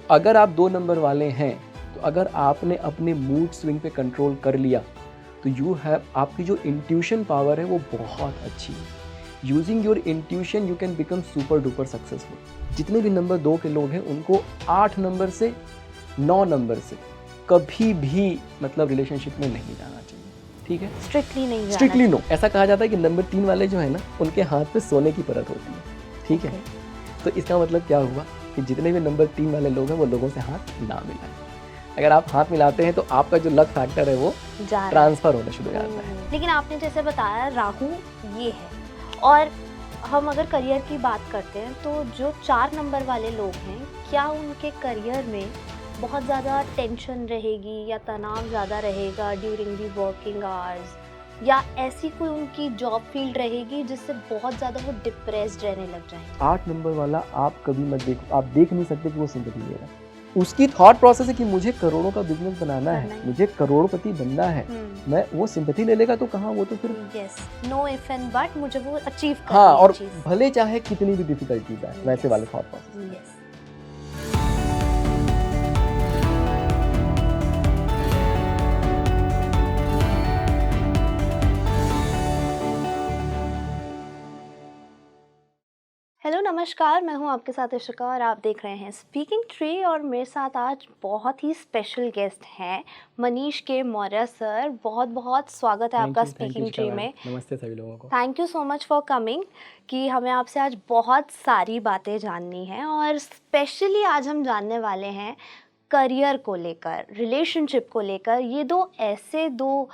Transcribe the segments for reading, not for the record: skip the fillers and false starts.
तो अगर आप 2 नंबर वाले हैं, तो अगर आपने अपने मूड स्विंग पे कंट्रोल कर लिया, तो यू हैव, आपकी जो इंट्यूशन पावर है वो बहुत अच्छी है। Using your intuition you can become super duper successful. जितने भी नंबर 2 के लोग हैं उनको 8 नंबर से 9 नंबर से कभी भी मतलब रिलेशनशिप में नहीं जाना चाहिए, ठीक है? स्ट्रिक्टली नहीं जाना स्ट्रिक्टली नो। ऐसा कहा जाता है कि नंबर 3 वाले जो है ना, उनके हाथ पे सोने की परत होती है, ठीक है? तो इसका मतलब क्या हुआ कि जितने भी नंबर 3 वाले लोग हैं वो लोगों से हाथ ना मिलाएं। अगर आप हाथ मिलाते हैं तो आपका जो लक फैक्टर है वो ट्रांसफर होना शुरू हो जाता है। लेकिन आपने जैसे बताया राहु ये है, और हम अगर करियर की बात करते हैं तो जो 4 नंबर वाले लोग हैं, क्या उनके करियर में बहुत ज़्यादा टेंशन रहेगी या तनाव ज़्यादा रहेगा ड्यूरिंग दी वर्किंग आवर्स, या ऐसी कोई उनकी जॉब फील्ड रहेगी जिससे बहुत ज़्यादा वो डिप्रेस्ड रहने लग जाएंगे? 8 नंबर वाला आप कभी मत देखो, आप देख नहीं सकते कि वो सिंपैथी ले रहा है। उसकी थॉट प्रोसेस है कि मुझे करोड़ों का बिजनेस बनाना है, मुझे करोड़पति बनना है। मैं वो सिंपैथी ले लेगा तो कहाँ, वो तो फिर yes, know if and but मुझे वो अचीव करनी हाँ, है और चीज़। भले चाहे कितनी भी डिफिकल्टीज आए, वैसे वाले थॉट प्रोसेस। यस। हेलो नमस्कार, मैं हूं आपके साथ इशिका और आप देख रहे हैं स्पीकिंग ट्री। और मेरे साथ आज बहुत ही स्पेशल गेस्ट हैं मनीष के मौर्य सर। बहुत बहुत स्वागत है आपका स्पीकिंग ट्री में। नमस्ते सभी लोगों को। Thank you so much for coming, कि हमें आपसे आज बहुत सारी बातें जाननी हैं, और स्पेशली आज हम जानने वाले हैं करियर को लेकर, रिलेशनशिप को लेकर। ये ऐसे दो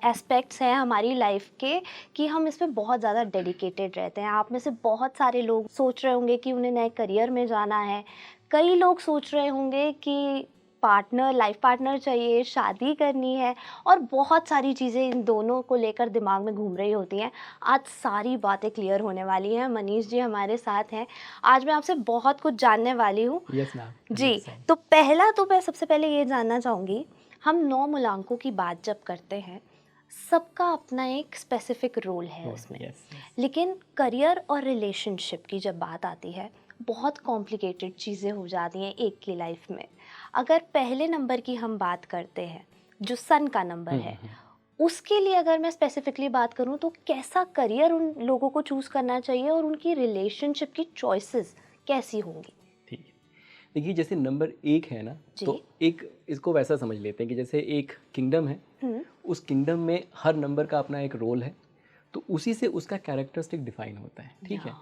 एस्पेक्ट्स हैं हमारी लाइफ के कि हम इस पे बहुत ज़्यादा डेडिकेटेड रहते हैं। आप में से बहुत सारे लोग सोच रहे होंगे कि उन्हें नए करियर में जाना है, कई लोग सोच रहे होंगे कि पार्टनर, लाइफ पार्टनर चाहिए, शादी करनी है, और बहुत सारी चीज़ें इन दोनों को लेकर दिमाग में घूम रही होती हैं। आज सारी बातें क्लियर होने वाली हैं। मनीष जी हमारे साथ हैं, आज मैं आपसे बहुत कुछ जानने वाली हूँ। यस मैम जी, तो पहला तो मैं सबसे पहले ये जानना चाहूँगी, हम 9 मूलांकों की बात जब करते हैं, सबका अपना एक स्पेसिफिक रोल है उसमें। लेकिन करियर और रिलेशनशिप की जब बात आती है, बहुत कॉम्प्लिकेटेड चीज़ें हो जाती हैं एक की लाइफ में। अगर पहले नंबर की हम बात करते हैं, जो सन का नंबर है, उसके लिए अगर मैं स्पेसिफिकली बात करूं तो कैसा करियर उन लोगों को चूज़ करना चाहिए और उनकी रिलेशनशिप की चॉइसेस कैसी होंगी? ठीक है, देखिए जैसे नंबर 1 है ना, तो एक इसको वैसा समझ लेते हैं कि जैसे एक किंगडम है, उस किंगडम में हर नंबर का अपना एक रोल है, तो उसी से उसका कैरेक्टरिस्टिक डिफाइन होता है, ठीक है?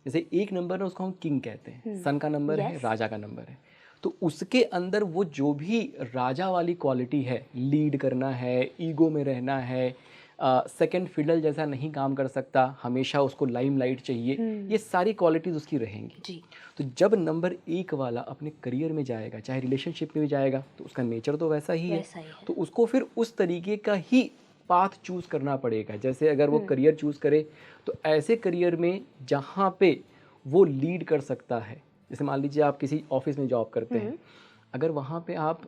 जैसे एक नंबर है उसको हम किंग कहते हैं, सन का नंबर है, राजा का नंबर है, तो उसके अंदर वो जो भी राजा वाली क्वालिटी है, लीड करना है, ईगो में रहना है, सेकंड फिडल जैसा नहीं काम कर सकता, हमेशा उसको लाइमलाइट चाहिए, ये सारी क्वालिटीज़ उसकी रहेंगी जी। तो जब नंबर 1 वाला अपने करियर में जाएगा, चाहे रिलेशनशिप में भी जाएगा, तो उसका नेचर तो वैसा ही है, तो उसको फिर उस तरीके का ही पाथ चूज़ करना पड़ेगा। जैसे अगर वो करियर चूज़ करे तो ऐसे करियर में जहाँ पे वो लीड कर सकता है, जैसे मान लीजिए आप किसी ऑफिस में जॉब करते हैं, अगर वहाँ पे आप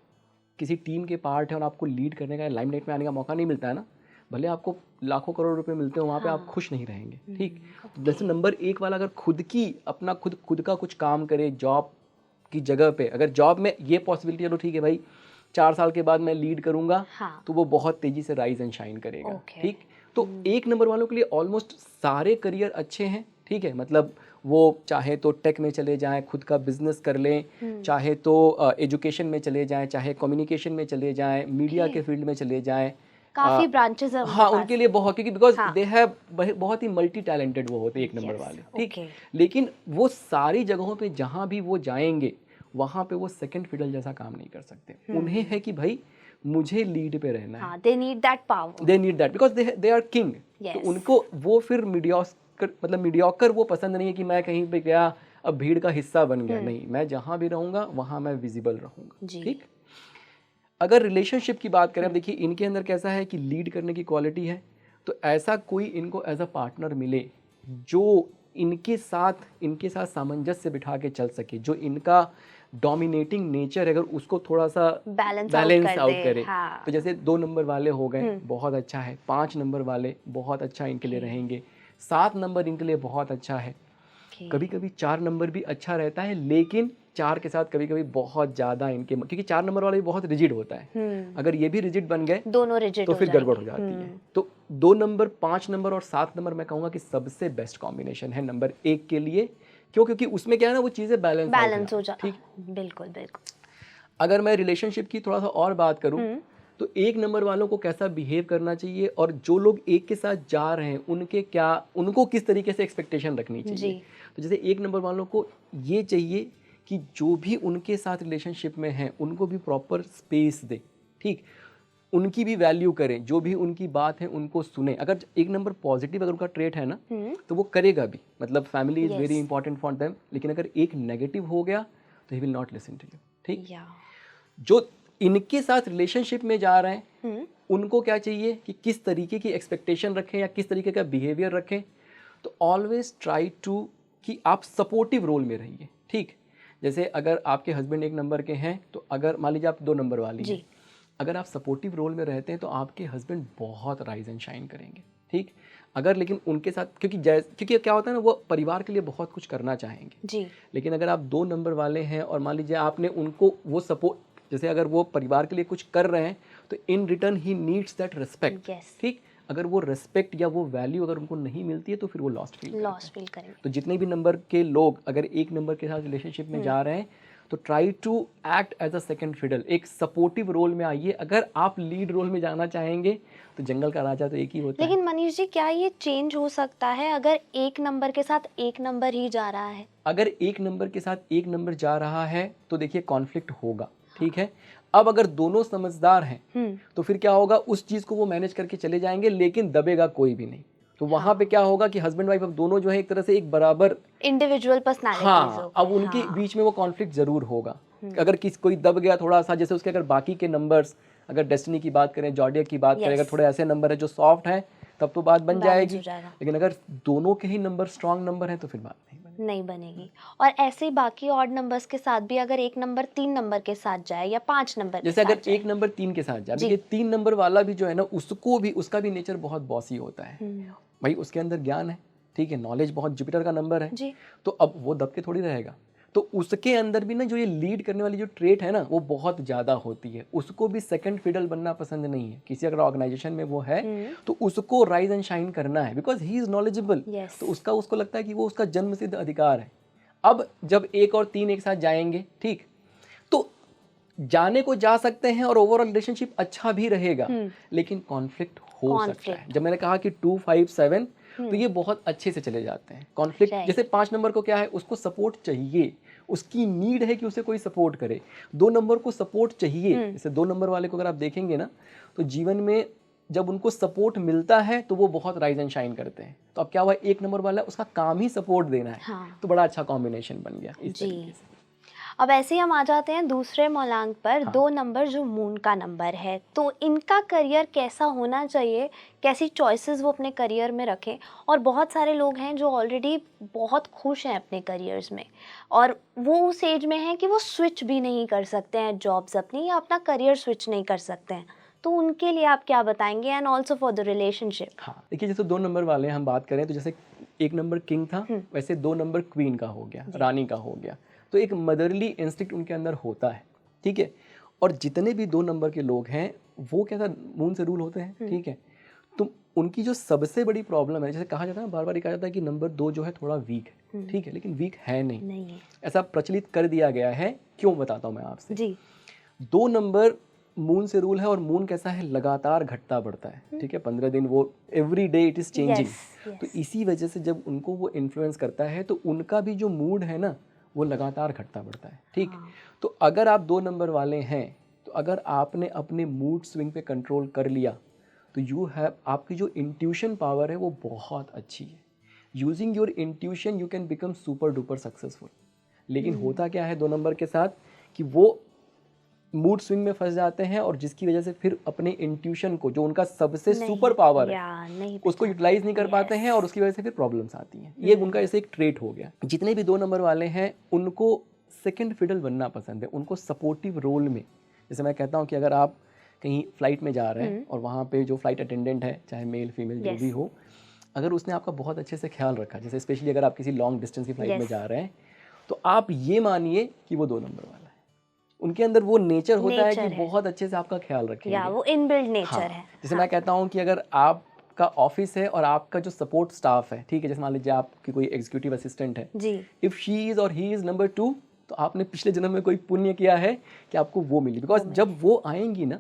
किसी टीम के पार्ट हैं और आपको लीड करने का, लाइमलाइट में आने का मौका नहीं मिलता है ना, भले आपको लाखों करोड़ रुपए मिलते हो, वहाँ पे आप खुश नहीं रहेंगे, ठीक? तो जैसे नंबर 1 वाला अगर खुद की अपना खुद का कुछ काम करे जॉब की जगह पे, अगर जॉब में ये पॉसिबिलिटी, चलो ठीक है भाई 4 साल के बाद मैं लीड करूँगा, तो वो बहुत तेज़ी से राइज एंड शाइन करेगा, ठीक? तो 1 नंबर वालों के लिए ऑलमोस्ट सारे करियर अच्छे हैं, ठीक है? मतलब वो चाहे तो टेक में चले जाएं, खुद का बिजनेस कर लें, चाहे तो एजुकेशन में चले जाएं, चाहे कम्युनिकेशन में चले जाएं, मीडिया के फील्ड में चले जाएं, काफी ब्रांचेस हैं हाँ उनके लिए बहुत, क्योंकि बिकॉज दे हैव बहुत ही मल्टी टैलेंटेड वो होते हैं 1 नंबर वाले, ठीक? लेकिन वो सारी जगहों पे जहाँ भी वो जाएंगे वहाँ पे वो सेकंड फिडल जैसा काम नहीं कर सकते। उन्हें है कि भाई मुझे लीड पे रहना है, they need that power, they need that because they are king. तो उनको वो फिर मीडियोकर वो पसंद नहीं है कि मैं कहीं पे गया अब भीड़ का हिस्सा बन गया, नहीं, मैं जहाँ भी रहूँगा वहाँ मैं विजिबल रहूँगा, ठीक? अगर रिलेशनशिप की बात करें, अब देखिए इनके अंदर कैसा है कि लीड करने की क्वालिटी है, तो ऐसा कोई इनको एज अ पार्टनर मिले जो इनके साथ सामंजस्य बिठा के चल सके, जो इनका डोमिनेटिंग नेचर है अगर उसको थोड़ा सा बैलेंस आउट करे। तो जैसे 2 नंबर वाले हो गए, बहुत अच्छा है, 5 नंबर वाले बहुत अच्छा इनके लिए रहेंगे, 7 नंबर इनके लिए बहुत अच्छा है, Okay. कभी कभी 4 नंबर भी अच्छा रहता है, लेकिन 4 के साथ कभी कभी बहुत ज़्यादा इनके, क्योंकि 4 नंबर वाला भी बहुत रिजिड होता है, अगर ये भी रिजिड बन गए दोनों रिजिड तो हो फिर गड़बड़ हो जाएंगे। जाती है। तो 2 नंबर, 5 नंबर और 7 नंबर मैं कहूँगा कि सबसे बेस्ट कॉम्बिनेशन है नंबर 1 के लिए। क्यों? क्योंकि उसमें क्या है ना, वो चीज़ें बैलेंस हो जाती, ठीक। बिल्कुल बिल्कुल। अगर मैं रिलेशनशिप की थोड़ा सा और बात करूं, तो 1 नंबर वालों को कैसा बिहेव करना चाहिए, और जो लोग 1 के साथ जा रहे हैं उनको किस तरीके से एक्सपेक्टेशन रखनी चाहिए। तो जैसे 1 नंबर वालों को ये चाहिए कि जो भी उनके साथ रिलेशनशिप में हैं उनको भी प्रॉपर स्पेस दे, ठीक, उनकी भी वैल्यू करें, जो भी उनकी बात है उनको सुने। अगर 1 नंबर पॉजिटिव अगर उनका ट्रेट है ना, तो वो करेगा भी, मतलब family is very important for them. लेकिन अगर 1 नेगेटिव हो गया तो he will not listen to you, ठीक। जो इनके साथ रिलेशनशिप में जा रहे हैं उनको क्या चाहिए कि किस तरीके की एक्सपेक्टेशन रखें या किस तरीके का बिहेवियर रखें। तो ऑलवेज ट्राई टू कि आप सपोर्टिव रोल में रहिए, ठीक। जैसे अगर आपके हस्बैंड 1 नंबर के हैं, तो अगर मान लीजिए आप 2 नंबर वाली हैं, अगर आप सपोर्टिव रोल में रहते हैं तो आपके हस्बैंड बहुत राइज एंड शाइन करेंगे, ठीक। अगर लेकिन उनके साथ, क्योंकि क्या होता है ना, वो परिवार के लिए बहुत कुछ करना चाहेंगे जी। लेकिन अगर आप 2 नंबर वाले हैं और मान लीजिए आपने उनको वो सपोर्ट, जैसे अगर वो परिवार के लिए कुछ कर रहे हैं तो in return he needs that respect, ठीक। अगर वो रिस्पेक्ट या वो वैल्यू अगर उनको नहीं मिलती है तो फिर वो लॉस्ट फील करेंगे। तो जितने भी नंबर के लोग अगर 1 नंबर के साथ रिलेशनशिप में जा रहे हैं तो try to act as a second fiddle, एक सपोर्टिव रोल में आइए। अगर आप लीड रोल में जाना चाहेंगे तो जंगल का राजा तो एक ही होता है। लेकिन मनीष जी, क्या ये चेंज हो सकता है अगर 1 नंबर के साथ 1 नंबर ही जा रहा है? अगर 1 नंबर के साथ 1 नंबर जा रहा है तो देखिए कॉन्फ्लिक्ट होगा, ठीक है। अब अगर दोनों समझदार हैं तो फिर क्या होगा, उस चीज को वो मैनेज करके चले जाएंगे, लेकिन दबेगा कोई भी नहीं। तो वहां पे क्या होगा कि हस्बैंड वाइफ अब दोनों जो है एक तरह से एक बराबर इंडिविजुअल पर्सनालिटीज हो। अब उनके बीच में वो कॉन्फ्लिक्ट जरूर होगा। अगर कोई दब गया थोड़ा सा, जैसे उसके अगर बाकी के नंबर्स, अगर डेस्टिनी की बात करें, जॉडियक की बात करें, अगर थोड़े ऐसे नंबर है जो सॉफ्ट है, तब तो बात बन जाएगी। लेकिन अगर दोनों के ही नंबर स्ट्रांग नंबर है तो फिर बात नहीं बनेगी। और ऐसे ही बाकी ऑड नंबर्स के साथ भी, अगर 1 नंबर 3 नंबर के साथ जाए या 5 नंबर जैसे अगर 1 नंबर 3 के साथ जाए, देखिए 3 नंबर वाला भी जो है ना, उसका भी नेचर बहुत बॉसी होता है भाई। उसके अंदर ज्ञान है, ठीक है, नॉलेज बहुत, जुपिटर का नंबर है जी। तो अब वो दब के थोड़ी रहेगा। तो उसके अंदर भी ना जो ये लीड करने वाली जो ट्रेट है ना, वो बहुत ज़्यादा होती है। उसको भी सेकंड फिडल बनना पसंद नहीं है। किसी अगर ऑर्गेनाइजेशन में वो है तो उसको राइज एंड शाइन करना है, बिकॉज ही इज नॉलेजेबल। तो उसको लगता है कि वो उसका जन्मसिद्ध अधिकार है। अब जब 1 और 3 एक साथ जाएंगे, ठीक, तो जाने को जा सकते हैं और ओवरऑल रिलेशनशिप अच्छा भी रहेगा, लेकिन कॉन्फ्लिक्ट हो सकता है। जब मैंने कहा कि 2, 5, 7 तो ये बहुत अच्छे से चले जाते हैं कॉन्फ्लिक्ट। जैसे 5 नंबर को क्या है, उसको सपोर्ट चाहिए, उसकी नीड है कि उसे कोई सपोर्ट करे। 2 नंबर को सपोर्ट चाहिए। जैसे 2 नंबर वाले को अगर आप देखेंगे ना, तो जीवन में जब उनको सपोर्ट मिलता है तो वो बहुत राइज एंड शाइन करते हैं। तो अब क्या हुआ, 1 नंबर वाला उसका काम ही सपोर्ट देना है, तो बड़ा अच्छा कॉम्बिनेशन बन गया इस तरीके से। अब ऐसे ही हम आ जाते हैं दूसरे मूलांक पर। 2 नंबर जो मून का नंबर है, तो इनका करियर कैसा होना चाहिए, कैसी चॉइसेस वो अपने करियर में रखें। और बहुत सारे लोग हैं जो ऑलरेडी बहुत खुश हैं अपने करियर्स में, और वो उस एज में हैं कि वो स्विच भी नहीं कर सकते हैं जॉब्स अपनी, या अपना करियर स्विच नहीं कर सकते हैं। तो उनके लिए आप क्या बताएंगे, and also for the relationship? हाँ, देखिए जैसे 2 नंबर वाले हम बात करें तो जैसे 1 नंबर किंग था, वैसे 2 नंबर क्वीन का हो गया, रानी का हो गया। तो एक मदरली इंस्टिंक्ट उनके अंदर होता है, ठीक है। और जितने भी 2 नंबर के लोग हैं वो क्या था, मून से रूल होते हैं, ठीक है। तो उनकी जो सबसे बड़ी प्रॉब्लम है, जैसे कहा जाता है, बार बार कहा जाता है कि नंबर 2 जो है थोड़ा वीक है, ठीक है, लेकिन वीक है नहीं है। ऐसा प्रचलित कर दिया गया है। क्यों, बताता हूँ मैं आपसे जी। 2 नंबर मून से रूल है, और मून कैसा है, लगातार घटता बढ़ता है, ठीक है। 15 दिन वो every day it is changing. तो इसी वजह से जब उनको वो इन्फ्लुएंस करता है तो उनका भी जो मूड है ना वो लगातार घटता बढ़ता है, ठीक। तो अगर आप 2 नंबर वाले हैं, तो अगर आपने अपने मूड स्विंग पे कंट्रोल कर लिया तो यू हैव, आपकी जो इंट्यूशन पावर है वो बहुत अच्छी है। Using your intuition you can become super duper successful. लेकिन होता क्या है 2 नंबर के साथ कि वो मूड स्विंग में फंस जाते हैं, और जिसकी वजह से फिर अपने इंट्यूशन को, जो उनका सबसे सुपर पावर है, उसको यूटिलाइज नहीं कर पाते हैं, और उसकी वजह से फिर प्रॉब्लम्स आती हैं। ये उनका ऐसे एक ट्रेट हो गया। जितने भी 2 नंबर वाले हैं उनको सेकंड फिडल बनना पसंद है, उनको सपोर्टिव रोल में। जैसे मैं कहता हूँ कि अगर आप कहीं फ्लाइट में जा रहे हैं और वहाँ पे जो फ्लाइट अटेंडेंट है, चाहे मेल फीमेल जो भी हो, अगर उसने आपका बहुत अच्छे से ख्याल रखा, जैसे स्पेशली अगर आप किसी लॉन्ग डिस्टेंस की फ्लाइट में Yes. जा रहे हैं, तो आप ये मानिए कि वो 2 नंबर वाला है। उनके अंदर वो नेचर होता है कि Nature है। बहुत अच्छे से आपका ख्याल या रखेंगे। वो इनबिल्ड नेचर हाँ, है। जैसे मैं कहता हूँ कि अगर आपका ऑफिस है और आपका जो सपोर्ट स्टाफ है, ठीक है, जैसे मान लीजिए आपकी कोई एग्जीक्यूटिव असिस्टेंट है, जी, इफ़ शी इज़ और ही इज़ नंबर 2, तो आपने पिछले जन्म में कोई पुण्य किया है कि आपको वो मिली। बिकॉज जब वो आएंगी ना,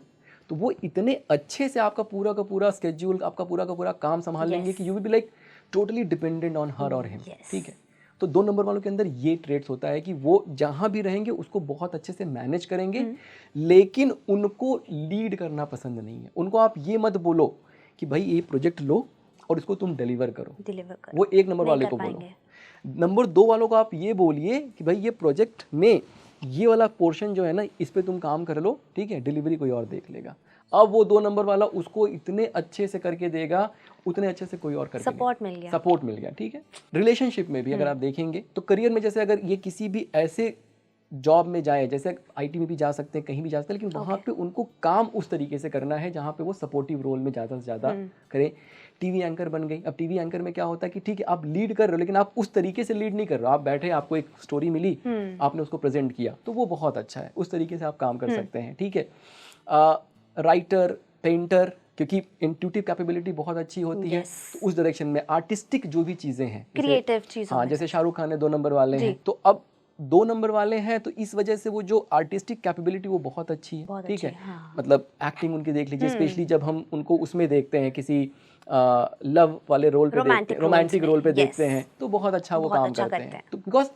तो वो इतने अच्छे से आपका पूरा का पूरा स्केड्यूल, आपका पूरा का पूरा काम संभाल लेंगे Yes. कि you will be like totally dependent on her और हिम। Yes. ठीक है, तो 2 नंबर वालों के अंदर ये ट्रेड्स होता है कि वो जहाँ भी रहेंगे उसको बहुत अच्छे से मैनेज करेंगे, लेकिन उनको लीड करना पसंद नहीं है। उनको आप ये मत बोलो कि भाई ये प्रोजेक्ट लो और इसको तुम डिलीवर करो, डिलीवर कर वो 1 नंबर नहीं वाले कर को बोलो। पाएंगे। नंबर 2 वालों को आप ये बोलिए कि भाई ये प्रोजेक्ट में ये वाला पोर्शन जो है ना, इस पे तुम काम कर लो, ठीक है, डिलीवरी कोई और देख लेगा। अब वो 2 नंबर वाला उसको इतने अच्छे से करके देगा, उतने अच्छे से कोई और करके सपोर्ट मिल गया। सपोर्ट मिल गया। ठीक है, रिलेशनशिप में भी अगर आप देखेंगे तो करियर में, जैसे अगर ये किसी भी ऐसे जॉब में जाए, जैसे आईटी में भी जा सकते हैं, कहीं भी जा सकते हैं, लेकिन वहाँ पे उनको काम उस तरीके से करना है जहाँ पे वो सपोर्टिव रोल में ज़्यादा से ज़्यादा करें। टीवी एंकर बन गई, अब टीवी एंकर में क्या होता है कि ठीक है आप लीड कर रहे हो, लेकिन आप उस तरीके से लीड नहीं कर रहे हो। आप बैठे, आपको एक स्टोरी मिली, आपने उसको प्रेजेंट किया, तो वो बहुत अच्छा है, उस तरीके से आप काम कर सकते हैं। ठीक है, राइटर, पेंटर, क्योंकि इंट्यूटिव कैपेबिलिटी बहुत अच्छी होती है, तो उस डायरेक्शन में आर्टिस्टिक जो भी चीज़ें हैं, क्रिएटिव चीज़ों हाँ, में। जैसे शाहरुख खान है 2 नंबर वाले हैं, तो अब 2 नंबर वाले हैं, तो इस वजह से वो जो आर्टिस्टिक कैपेबिलिटी वो बहुत अच्छी है। बहुत ठीक है, अच्छी, हाँ। मतलब एक्टिंग उनकी देख लीजिए, स्पेशली जब हम उनको उसमें देखते हैं किसी लव वाले रोल पे देखते हैं, रोमांटिक रोल पे देखते हैं, तो बहुत अच्छा वो काम करते हैं। तो बिकॉज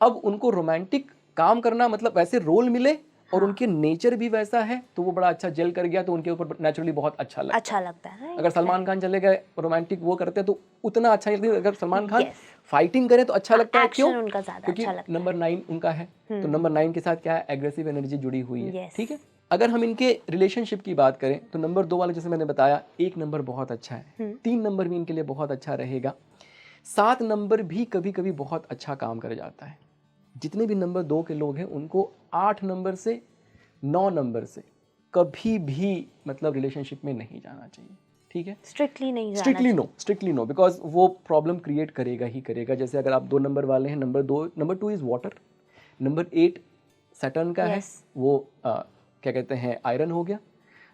अब उनको रोमांटिक काम करना, मतलब वैसे रोल मिले और उनके नेचर भी वैसा है, तो वो बड़ा अच्छा जेल कर गया, तो उनके ऊपर नेचुरली बहुत अच्छा लगता है। अगर सलमान खान चले गए रोमांटिक वो करते हैं तो उतना अच्छा नहीं लगता। अगर सलमान खान फाइटिंग करे तो अच्छा लगता है। क्यों? उनका ज़्यादा क्योंकि अच्छा लगता है। नंबर 9 उनका है, तो नंबर 9 के साथ क्या है, एग्रेसिव एनर्जी जुड़ी हुई है। ठीक है, अगर हम इनके रिलेशनशिप की बात करें तो नंबर 2 वाले, जैसे मैंने बताया, 1 नंबर बहुत अच्छा है, 3 नंबर भी इनके लिए बहुत अच्छा रहेगा, 7 नंबर भी कभी कभी बहुत अच्छा काम कर जाता है। जितने भी नंबर 2 के लोग हैं उनको 8 नंबर से 9 नंबर से कभी भी मतलब रिलेशनशिप में नहीं जाना चाहिए। ठीक है, स्ट्रिक्टली नहीं जाना, स्ट्रिक्टली नो, बिकॉज वो प्रॉब्लम क्रिएट करेगा ही करेगा। जैसे अगर आप 2 नंबर वाले हैं, number 2 is water, number 8 Saturn का है, वो क्या कहते हैं, आयरन हो गया।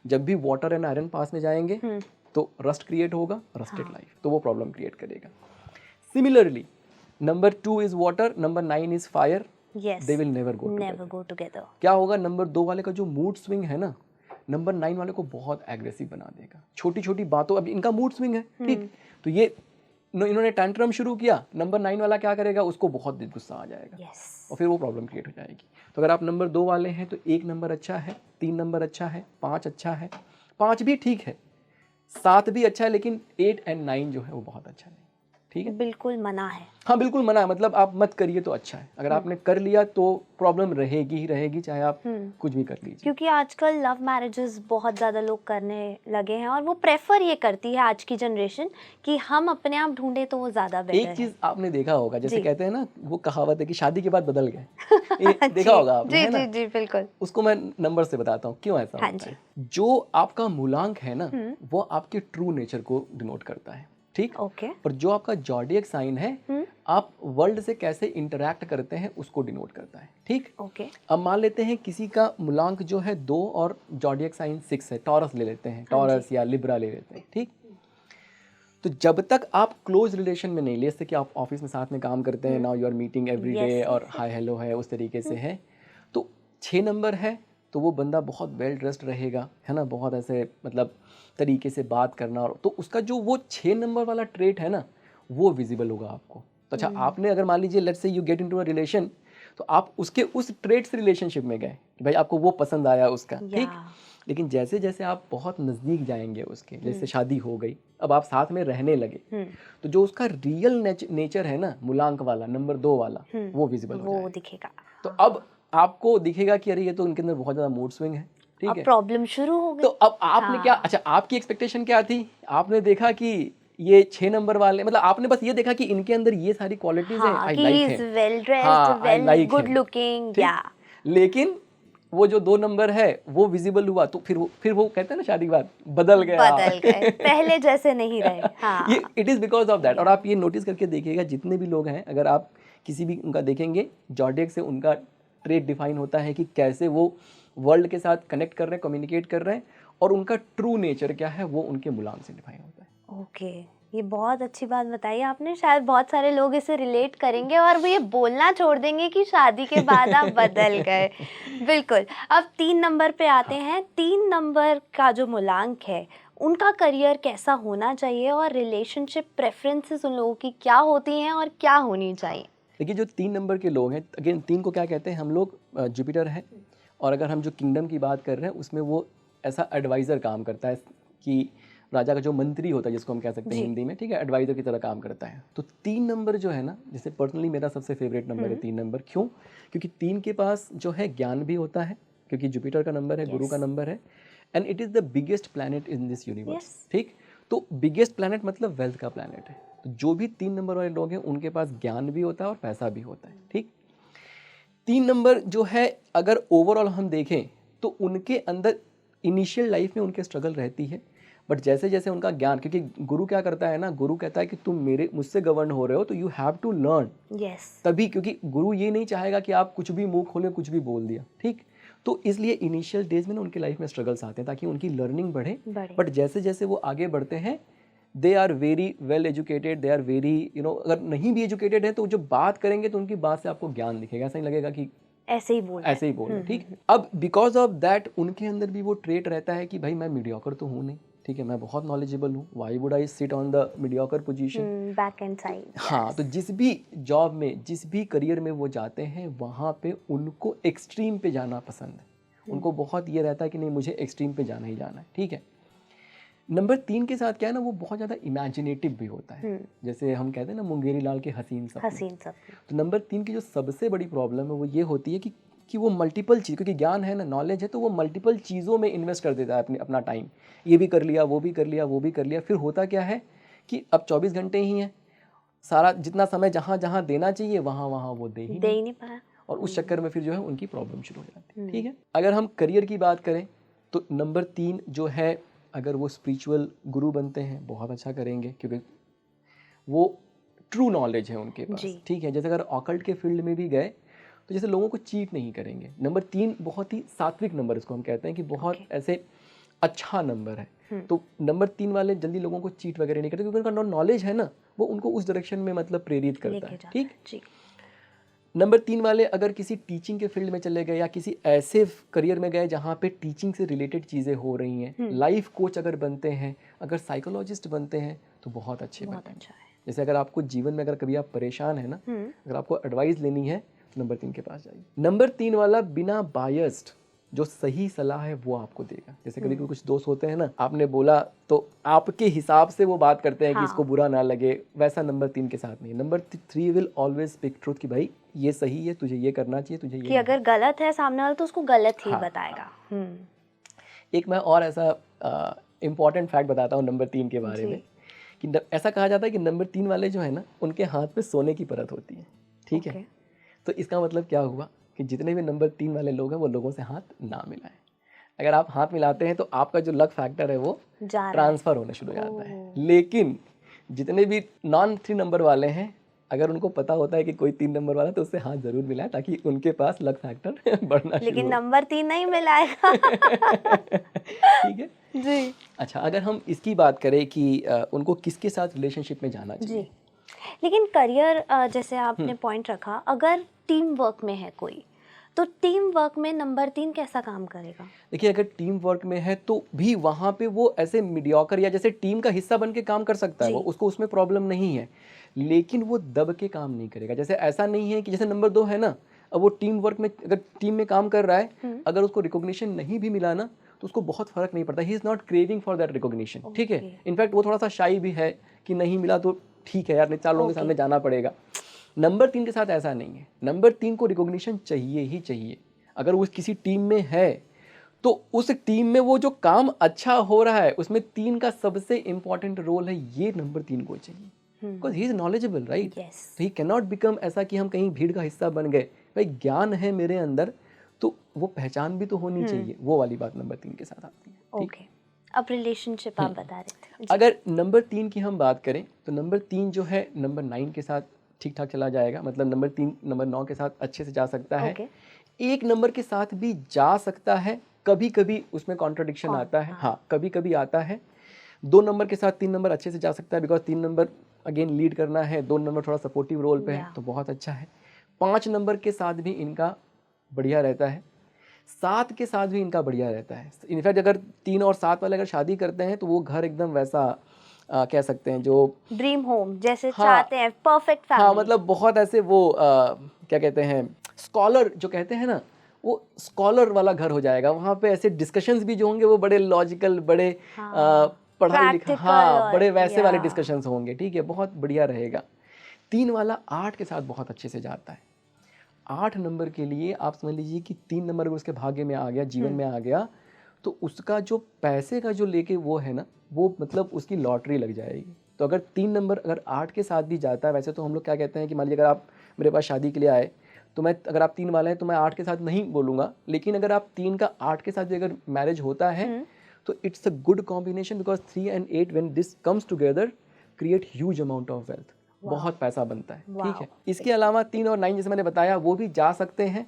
जब भी वाटर एंड आयरन पास में जाएंगे तो रस्ट क्रिएट होगा, रस्टेड लाइफ, तो वो प्रॉब्लम क्रिएट करेगा। Similarly number 2 is water, number 9 is fire, they will never go together. क्या होगा, नंबर 2 वाले का जो मूड स्विंग है ना, नंबर 9 वाले को बहुत एग्रेसिव बना देगा। छोटी छोटी बातों, अब इनका मूड स्विंग है, ठीक, तो ये इन्होंने टैंट्रम शुरू किया, नंबर 9 वाला क्या करेगा, उसको बहुत गुस्सा आ जाएगा, और फिर वो प्रॉब्लम क्रिएट हो जाएगी। तो अगर आप नंबर 2 वाले हैं तो 1 नंबर अच्छा है, 3 नंबर अच्छा है, 5 अच्छा है, 5 भी ठीक है, 7 भी अच्छा है, लेकिन 8 एंड 9 जो है वो बहुत अच्छा नहीं। ठीक है, बिल्कुल मना है। हाँ बिल्कुल मना है, मतलब आप मत करिए तो अच्छा है। अगर आपने कर लिया तो प्रॉब्लम रहेगी ही रहेगी, चाहे आप कुछ भी कर लीजिए। क्योंकि आजकल लव मैरिजेस बहुत ज़्यादा लोग करने लगे हैं, और वो प्रेफर ये करती है आज की जनरेशन कि हम अपने आप ढूंढे तो वो ज़्यादा बेटर है। एक चीज़ आपने देखा होगा, जैसे कहते हैं ना, वो कहावत है कि शादी के बाद बदल गए। देखा होगा आपने, है ना? जी बिल्कुल। उसको मैं नंबर से बताता हूँ क्यों ऐसा होता है। जो आपका मूलांक है ना, वो आपके ट्रू नेचर को डिनोट करता है। ठीक, और जो आपका जॉडियक साइन है, आप वर्ल्ड से कैसे इंटरैक्ट करते हैं उसको डिनोट करता है। ठीक, अब मान लेते हैं किसी का मूलांक जो है 2 और जॉडियक साइन 6 है, टॉरस ले लेते हैं, टॉरस या लिब्रा ले लेते हैं। ठीक, तो जब तक आप क्लोज रिलेशन में नहीं ले, जैसे कि आप ऑफिस में साथ में काम करते हैं, now you are meeting every day और हाय हेलो है, उस तरीके से है, तो 6 नंबर है तो वो बंदा बहुत वेल ड्रेस्ड रहेगा, है ना, बहुत ऐसे मतलब तरीके से बात करना, और तो उसका जो वो 6 नंबर वाला ट्रेट है ना, वो विजिबल होगा आपको। तो अच्छा, आपने अगर मान लीजिए let's say you get into a relation, तो आप उसके उस ट्रेट से रिलेशनशिप में गए कि भाई आपको वो पसंद आया उसका, ठीक, लेकिन जैसे जैसे आप बहुत नज़दीक जाएंगे उसके, जैसे शादी हो गई, अब आप साथ में रहने लगे, तो जो उसका रियल नेचर है ना, मूलांक वाला, नंबर 2 वाला, वो विजिबल हो जाएगा, दिखेगा। तो अब आपको दिखेगा कि अरे ये तो इनके अंदर बहुत ज़्यादा मूड स्विंग है। ठीक है, प्रॉब्लम शुरू हो गई। तो अब आपने क्या, अच्छा आपकी एक्सपेक्टेशन क्या थी, आपने देखा कि ये 6 नंबर वाले, मतलब आपने बस ये देखा कि इनके अंदर ये सारी क्वालिटीज हैं, आई लाइक है, well dressed, well good looking, या, लेकिन वो जो 2 नंबर है वो विजिबल हुआ तो फिर वो कहते हैं ना शादी के बाद बदल गए, पहले जैसे नहीं रहे। हाँ, ये it is because of that. और आप ये नोटिस करके देखिएगा जितने भी लोग हैं, अगर आप किसी भी उनका देखेंगे, ज़ोडिएक से उनका ट्रेट डिफाइन होता है कि कैसे वो वर्ल्ड के साथ कनेक्ट कर रहे हैं, कम्युनिकेट कर रहे हैं, और उनका ट्रू नेचर क्या है वो उनके मुलाम से डिफाइन होता है। ओके, ये बहुत अच्छी बात बताई आपने। शायद बहुत सारे लोग इसे रिलेट करेंगे और वो ये बोलना छोड़ देंगे कि शादी के बाद आप बदल गए। बिल्कुल। अब 3 नंबर पे आते हैं। 3 नंबर का जो मूलांक है, उनका करियर कैसा होना चाहिए और रिलेशनशिप प्रेफरेंसेस उन लोगों की क्या होती हैं और क्या होनी चाहिए? देखिए, जो 3 नंबर के लोग हैं, अगेन 3 को क्या कहते हैं हम लोग, जुपिटर है। और अगर हम जो किंगडम की बात कर रहे हैं उसमें वो ऐसा एडवाइज़र काम करता है कि राजा का जो मंत्री होता है, जिसको हम कह सकते हैं हिंदी में, ठीक है, एडवाइज़र की तरह काम करता है। तो 3 नंबर जो है ना, जैसे पर्सनली मेरा सबसे फेवरेट नंबर है 3 नंबर। क्यों? क्योंकि 3 के पास जो है ज्ञान भी होता है, क्योंकि जुपिटर का नंबर है, गुरु का नंबर है, and it is the biggest planet in this universe. ठीक, तो बिगेस्ट प्लैनेट मतलब वेल्थ का प्लैनेट है। तो जो भी 3 नंबर वाले लोग हैं उनके पास ज्ञान भी होता है और पैसा भी होता है। ठीक, 3 नंबर जो है अगर ओवरऑल हम देखें तो उनके अंदर इनिशियल लाइफ में उनके स्ट्रगल रहती है, बट जैसे जैसे उनका ज्ञान, क्योंकि गुरु क्या करता है ना, गुरु कहता है कि तुम मुझसे गवर्न हो रहे हो तो यू हैव टू लर्न। तभी, क्योंकि गुरु ये नहीं चाहेगा कि आप कुछ भी मुंह खोले कुछ भी बोल दिया। ठीक, तो इसलिए इनिशियल डेज में ना उनकी लाइफ में स्ट्रगल्स आते हैं ताकि उनकी लर्निंग बढ़े। बट जैसे जैसे वो आगे बढ़ते हैं, they are very well educated, they are very अगर नहीं भी एजुकेटेड है तो जो बात करेंगे तो उनकी बात से आपको ज्ञान दिखेगा, ऐसा नहीं लगेगा कि ऐसे ही बोल। ठीक, अब बिकॉज ऑफ दैट उनके अंदर भी वो ट्रेट रहता है कि भाई मैं मीडियोकर तो हूँ नहीं, ठीक है, मैं बहुत नॉलेजेबल हूँ, why would I sit on the mediocre position, back and side. हाँ, तो जिस भी जॉब में, जिस भी करियर में वो जाते हैं वहाँ पे उनको एक्सट्रीम पे जाना पसंद है। उनको बहुत ये रहता है कि नहीं, मुझे एक्सट्रीम पे जाना ही जाना है। ठीक है, नंबर 3 के साथ क्या है ना, वो बहुत ज़्यादा इमेजिनेटिव भी होता है। जैसे हम कहते हैं ना मुंगेरी लाल के हसीन सपने। तो नंबर 3 की जो सबसे बड़ी प्रॉब्लम है वो ये होती है कि वो मल्टीपल चीज़, क्योंकि ज्ञान है ना, नॉलेज है, तो वो मल्टीपल चीज़ों में इन्वेस्ट कर देता है अपना टाइम। ये भी कर लिया, वो भी कर लिया, वो भी कर लिया, फिर होता क्या है कि अब 24 घंटे ही हैं, सारा जितना समय जहाँ जहाँ देना चाहिए वहाँ वहाँ वो दे ही नहीं पाया, और उस चक्कर में फिर जो है उनकी प्रॉब्लम शुरू हो जाती है। ठीक है, अगर हम करियर की बात करें तो नंबर 3 जो है, अगर वो स्पिरिचुअल गुरु बनते हैं बहुत अच्छा करेंगे, क्योंकि वो ट्रू नॉलेज है उनके पास। ठीक है, जैसे अगर ऑकल्ट के फील्ड में भी गए तो जैसे लोगों को चीट नहीं करेंगे। नंबर 3 बहुत ही सात्विक नंबर, इसको हम कहते हैं कि बहुत ऐसे अच्छा नंबर है। तो नंबर 3 वाले जल्दी लोगों को चीट वगैरह नहीं करते, क्योंकि उनका नॉलेज है ना, वो उनको उस डायरेक्शन में मतलब प्रेरित करता है। ठीक, नंबर 3 वाले अगर किसी टीचिंग के फील्ड में चले गए या किसी ऐसे करियर में गए जहाँ पे टीचिंग से रिलेटेड चीज़ें हो रही हैं, लाइफ कोच अगर बनते हैं, अगर साइकोलॉजिस्ट बनते हैं तो बहुत अच्छे बनते हैं। जैसे अगर आपको जीवन में अगर कभी आप परेशान है ना, अगर आपको एडवाइस लेनी है तो नंबर 3 के पास जाइए। नंबर 3 वाला बिना बायस्ड जो सही सलाह है वो आपको देगा। जैसे कभी कुछ दोस्त होते हैं ना, आपने बोला तो आपके हिसाब से वो बात करते हैं कि इसको बुरा ना लगे, वैसा नंबर 3 के साथ नहीं। Number 3 will always speak truth कि भाई ये सही है, तुझे ये करना चाहिए, तुझे ये, कि अगर गलत है सामने वाला तो उसको गलत ही बताएगा। एक मैं और ऐसा इम्पॉर्टेंट फैक्ट बताता हूँ नंबर 3 के बारे में, कि ऐसा कहा जाता है कि नंबर 3 वाले जो है ना, उनके हाथ में सोने की परत होती है। ठीक है, तो इसका मतलब क्या हुआ कि जितने भी नंबर 3 वाले लोग हैं वो लोगों से हाथ ना मिलाएं। अगर आप हाथ मिलाते हैं तो आपका जो लक फैक्टर है वो ट्रांसफर होने शुरू हो जाता है। लेकिन जितने भी नॉन 3 नंबर वाले हैं, अगर उनको पता होता है कि कोई 3 नंबर वाला, तो उससे हाथ जरूर मिलाएं ताकि उनके पास लक फैक्टर बढ़ना शुरू हो। लेकिन नंबर 3 नहीं मिलाएगा। ठीक है जी। अच्छा, अगर हम इसकी बात करें कि उनको किसके साथ रिलेशनशिप में जाना चाहिए, लेकिन करियर जैसे आपने पॉइंट रखा, अगर टीम वर्क में है कोई, तो टीम वर्क में नंबर 3 कैसा काम करेगा? देखिए, अगर टीम वर्क में है तो भी वहाँ पे वो ऐसे मीडियोकर या जैसे टीम का हिस्सा बन के काम कर सकता है, वो उसको उसमें प्रॉब्लम नहीं है, लेकिन वो दब के काम नहीं करेगा। जैसे ऐसा नहीं है कि जैसे नंबर 2 है ना, अब वो टीम वर्क में अगर टीम में काम कर रहा है, अगर उसको रिकॉग्निशन नहीं भी मिला ना तो उसको बहुत फर्क नहीं पड़ता। He is not craving for that recognition. ठीक है, इनफैक्ट वो थोड़ा सा शाई भी है कि नहीं मिला तो ठीक है यार, नहीं 4 लोगों के सामने जाना पड़ेगा। नंबर 3 के साथ ऐसा नहीं है। नंबर 3 को रिकॉग्निशन चाहिए ही चाहिए। अगर वो किसी टीम में है तो उस टीम में वो जो काम अच्छा हो रहा है उसमें 3 का सबसे इंपॉर्टेंट रोल है, ये नंबर 3 को चाहिए, because he is knowledgeable, right. He can not become ऐसा कि हम कहीं भीड़ का हिस्सा बन गए। भाई ज्ञान है मेरे अंदर तो वो पहचान भी तो होनी चाहिए, वो वाली बात नंबर 3 के साथ आती है। ठीक? ओके, अब रिलेशनशिप आप बता रहे थे। अगर नंबर 3 की हम बात करें तो नंबर 3 जो है नंबर 9 के साथ ठीक ठाक चला जाएगा, मतलब नंबर 3 नंबर 9 के साथ अच्छे से जा सकता है। ओके। एक नंबर के साथ भी जा सकता है, कभी कभी उसमें कॉन्ट्रडिक्शन आता है। हाँ, कभी कभी आता है। 2 नंबर के साथ 3 नंबर अच्छे से जा सकता है, बिकॉज 3 नंबर अगेन लीड करना है, 2 नंबर थोड़ा सपोर्टिव रोल पे है, तो बहुत अच्छा है। 5 नंबर के साथ भी इनका बढ़िया रहता है, 7 के साथ भी इनका बढ़िया रहता है। इनफैक्ट अगर 3 और 7 वाले अगर शादी करते हैं तो वो घर एकदम वैसा कह सकते हैं जो ड्रीम होम जैसे हाँ, चाहते हैं, परफेक्ट फैमिली। हाँ, मतलब बहुत ऐसे वो क्या कहते हैं, स्कॉलर जो कहते हैं ना, वो स्कॉलर वाला घर हो जाएगा। वहाँ पे ऐसे डिस्कशंस भी जो होंगे वो बड़े लॉजिकल, बड़े पढ़ाई लिखा, हाँ, बड़े वैसे वाले डिस्कशंस होंगे। ठीक है, बहुत बढ़िया रहेगा। 3 वाला 8 के साथ बहुत अच्छे से जाता है। 8 नंबर के लिए आप समझ लीजिए कि 3 नंबर अगर उसके भाग्य में आ गया, जीवन में आ गया, तो उसका जो पैसे का जो लेके वो है ना, वो मतलब उसकी लॉटरी लग जाएगी। तो अगर 3 नंबर अगर 8 के साथ भी जाता है, वैसे तो हम लोग क्या कहते हैं कि मान लीजिए अगर आप मेरे पास शादी के लिए आए, तो मैं अगर आप 3 वाले हैं तो मैं 8 के साथ नहीं बोलूँगा, लेकिन अगर आप 3 का 8 के साथ भी अगर मैरिज होता है तो it's a good combination, because 3 and 8 when this comes together create huge amount of wealth, बहुत पैसा बनता है। ठीक है, इसके अलावा 3 और 9 जैसे मैंने बताया वो भी जा सकते हैं,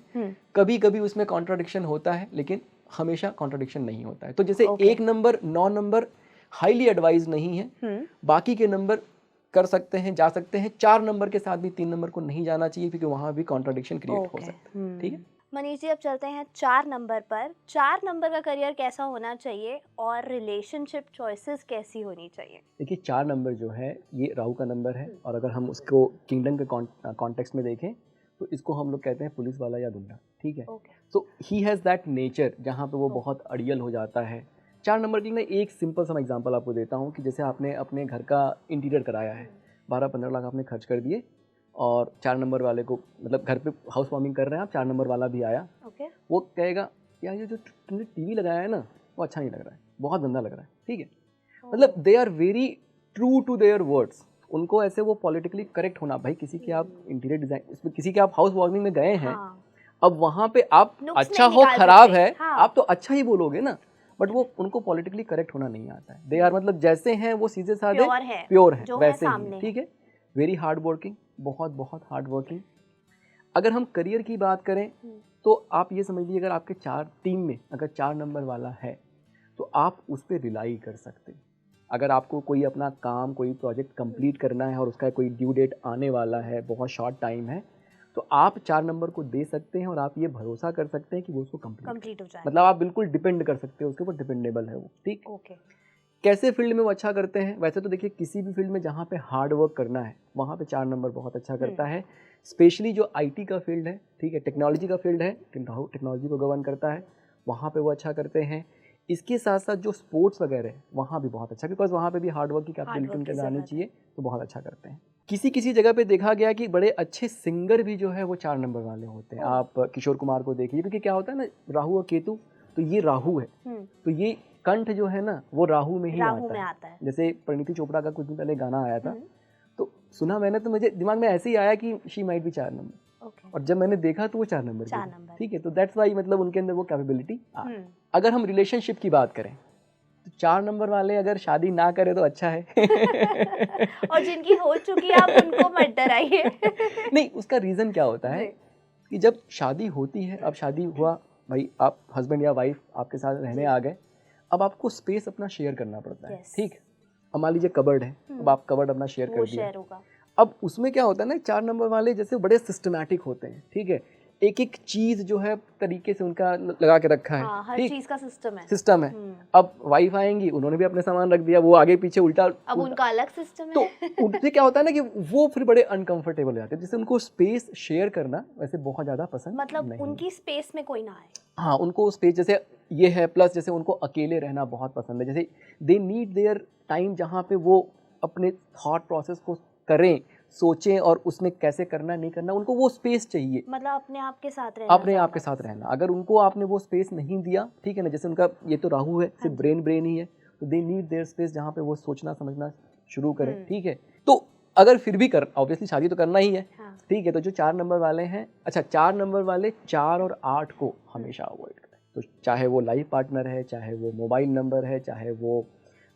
कभी कभी उसमें कॉन्ट्राडिक्शन होता है, लेकिन हमेशा कॉन्ट्राडिक्शन नहीं होता है। तो जैसे 1 नंबर 9 नंबर हाईली एडवाइज नहीं है, बाकी के नंबर कर सकते हैं, जा सकते हैं। 4 नंबर के साथ भी 3 नंबर को नहीं जाना चाहिए, क्योंकि वहां भी कॉन्ट्राडिक्शन क्रिएट हो सकता है। ठीक है मनीष जी, अब चलते हैं 4 नंबर पर। 4 नंबर का करियर कैसा होना चाहिए और रिलेशनशिप चॉइसेस कैसी होनी चाहिए? देखिए, 4 नंबर जो है ये राहु का नंबर है, और अगर हम उसको किंगडम के कॉन्टेक्स्ट में देखें तो इसको हम लोग कहते हैं पुलिस वाला या गुंडा। ठीक है, सो ही हैज़ दैट नेचर जहाँ पे वो बहुत अड़ियल हो जाता है। 4 नंबर की मैं एक सिंपल सा एग्जांपल आपको देता हूँ कि जैसे आपने अपने घर का इंटीरियर कराया है, 12-15 लाख आपने खर्च कर दिए, और 4 नंबर वाले को, मतलब घर पे हाउस वार्मिंग कर रहे हैं आप, 4 नंबर वाला भी आया, वो कहेगा यार ये जो तुमने टीवी लगाया है ना वो अच्छा नहीं लग रहा है, बहुत गंदा लग रहा है। ठीक है, मतलब they are very true to their words. उनको ऐसे वो पॉलिटिकली करेक्ट होना, भाई किसी के आप इंटीरियर डिजाइन, उसमें किसी के आप हाउस वार्मिंग में गए हैं, अब वहाँ पे आप अच्छा हो खराब है, आप तो अच्छा ही बोलोगे ना, बट वो उनको पॉलिटिकली करेक्ट होना नहीं आता है। दे आर मतलब जैसे हैं वो सीधे साधे प्योर है, वैसे ही। ठीक है, वेरी हार्ड वर्किंग, बहुत बहुत हार्ड वर्किंग। अगर हम करियर की बात करें तो आप ये समझ लीजिए, अगर आपके टीम में अगर 4 नंबर वाला है तो आप उस पर रिलाई कर सकते हैं। अगर आपको कोई अपना काम, कोई प्रोजेक्ट कंप्लीट करना है और उसका कोई ड्यू डेट आने वाला है, बहुत शॉर्ट टाइम है, तो आप 4 नंबर को दे सकते हैं और आप ये भरोसा कर सकते हैं कि वो उसको कंप्लीट हो जाए। मतलब आप बिल्कुल डिपेंड कर सकते हो उसके ऊपर, डिपेंडेबल है वो। ठीक, ओके। कैसे फील्ड में वो अच्छा करते हैं? वैसे तो देखिए, किसी भी फील्ड में जहाँ पे हार्ड वर्क करना है वहाँ पे 4 नंबर बहुत अच्छा करता है। स्पेशली जो IT का फील्ड है, ठीक है, टेक्नोलॉजी का फील्ड है, टेक्नोलॉजी को गवर्न करता है, वहाँ पे वो अच्छा करते हैं। इसके साथ साथ जो स्पोर्ट्स वगैरह है वहाँ भी बहुत अच्छा, बिकॉज वहाँ पे भी हार्ड वर्क की कैपेबिलिटी उनके जानी चाहिए, तो बहुत अच्छा करते हैं। किसी किसी जगह पे देखा गया कि बड़े अच्छे सिंगर भी जो है वो 4 नंबर वाले होते हैं। आप किशोर कुमार को देखिए, क्योंकि क्या होता है ना, राहु और केतु, तो ये राहु है, तो ये कंठ जो है ना वो राहु में ही आता है। जैसे परिणीति चोपड़ा का कुछ दिन पहले गाना आया था, तो सुना मैंने, तो मुझे दिमाग में ऐसे ही आया कि शी माइट बी 4 नंबर, और जब मैंने देखा तो वो 4 नंबर। ठीक है, तो दैट्स वाई मतलब उनके अंदर वो कैपेबिलिटी। अगर हम रिलेशनशिप की बात करें तो 4 नंबर वाले अगर शादी ना करे तो अच्छा है। और जिनकी हो चुकी है आप उनको मत डराइए। नहीं, उसका रीज़न क्या होता है कि जब शादी होती है, अब शादी हुआ भाई, आप हस्बैंड या वाइफ आपके साथ रहने आ गए, अब आपको स्पेस अपना शेयर करना पड़ता है। ठीक, अब मान लीजिए कबर्ड है, अब आप कबर्ड अपना शेयर कर दिया, अब उसमें क्या होता है ना, 4 नंबर वाले जैसे बड़े सिस्टमैटिक होते हैं। ठीक है, एक एक चीज जो है तरीके से उनका लगा के रखा है। हर चीज का सिस्टम है। अब वाइफ आएंगी, उन्होंने भी अपने सामान रख दिया, वो आगे पीछे उल्टा, अब उनका अलग सिस्टम है। तो उनसे क्या होता है ना कि वो फिर बड़े अनकंफर्टेबल हो जाते हैं, जैसे उनको स्पेस शेयर करना वैसे बहुत ज्यादा पसंद मतलब नहीं, उनकी स्पेस में कोई ना आए। हाँ, उनको स्पेस जैसे ये है, प्लस जैसे उनको अकेले रहना बहुत पसंद है। जैसे दे नीड देयर टाइम जहाँ पे वो अपने थॉट प्रोसेस को करें, सोचें, और उसमें कैसे करना नहीं करना, उनको वो स्पेस चाहिए। मतलब अपने आप के साथ रहना, अपने आप के साथ रहना। अगर उनको आपने वो स्पेस नहीं दिया, ठीक है ना, जैसे उनका ये तो राहु है, सिर्फ ब्रेन ही है, तो दे नीड देयर स्पेस जहाँ पे वो सोचना समझना शुरू करें। ठीक है, तो अगर फिर भी कर, ऑब्वियसली शादी तो करना ही है, हाँ। ठीक है, तो जो 4 नंबर वाले हैं, अच्छा 4 नंबर वाले 4 और 8 को हमेशा अवॉइड करें। तो चाहे वो लाइफ पार्टनर है, चाहे वो मोबाइल नंबर है, चाहे वो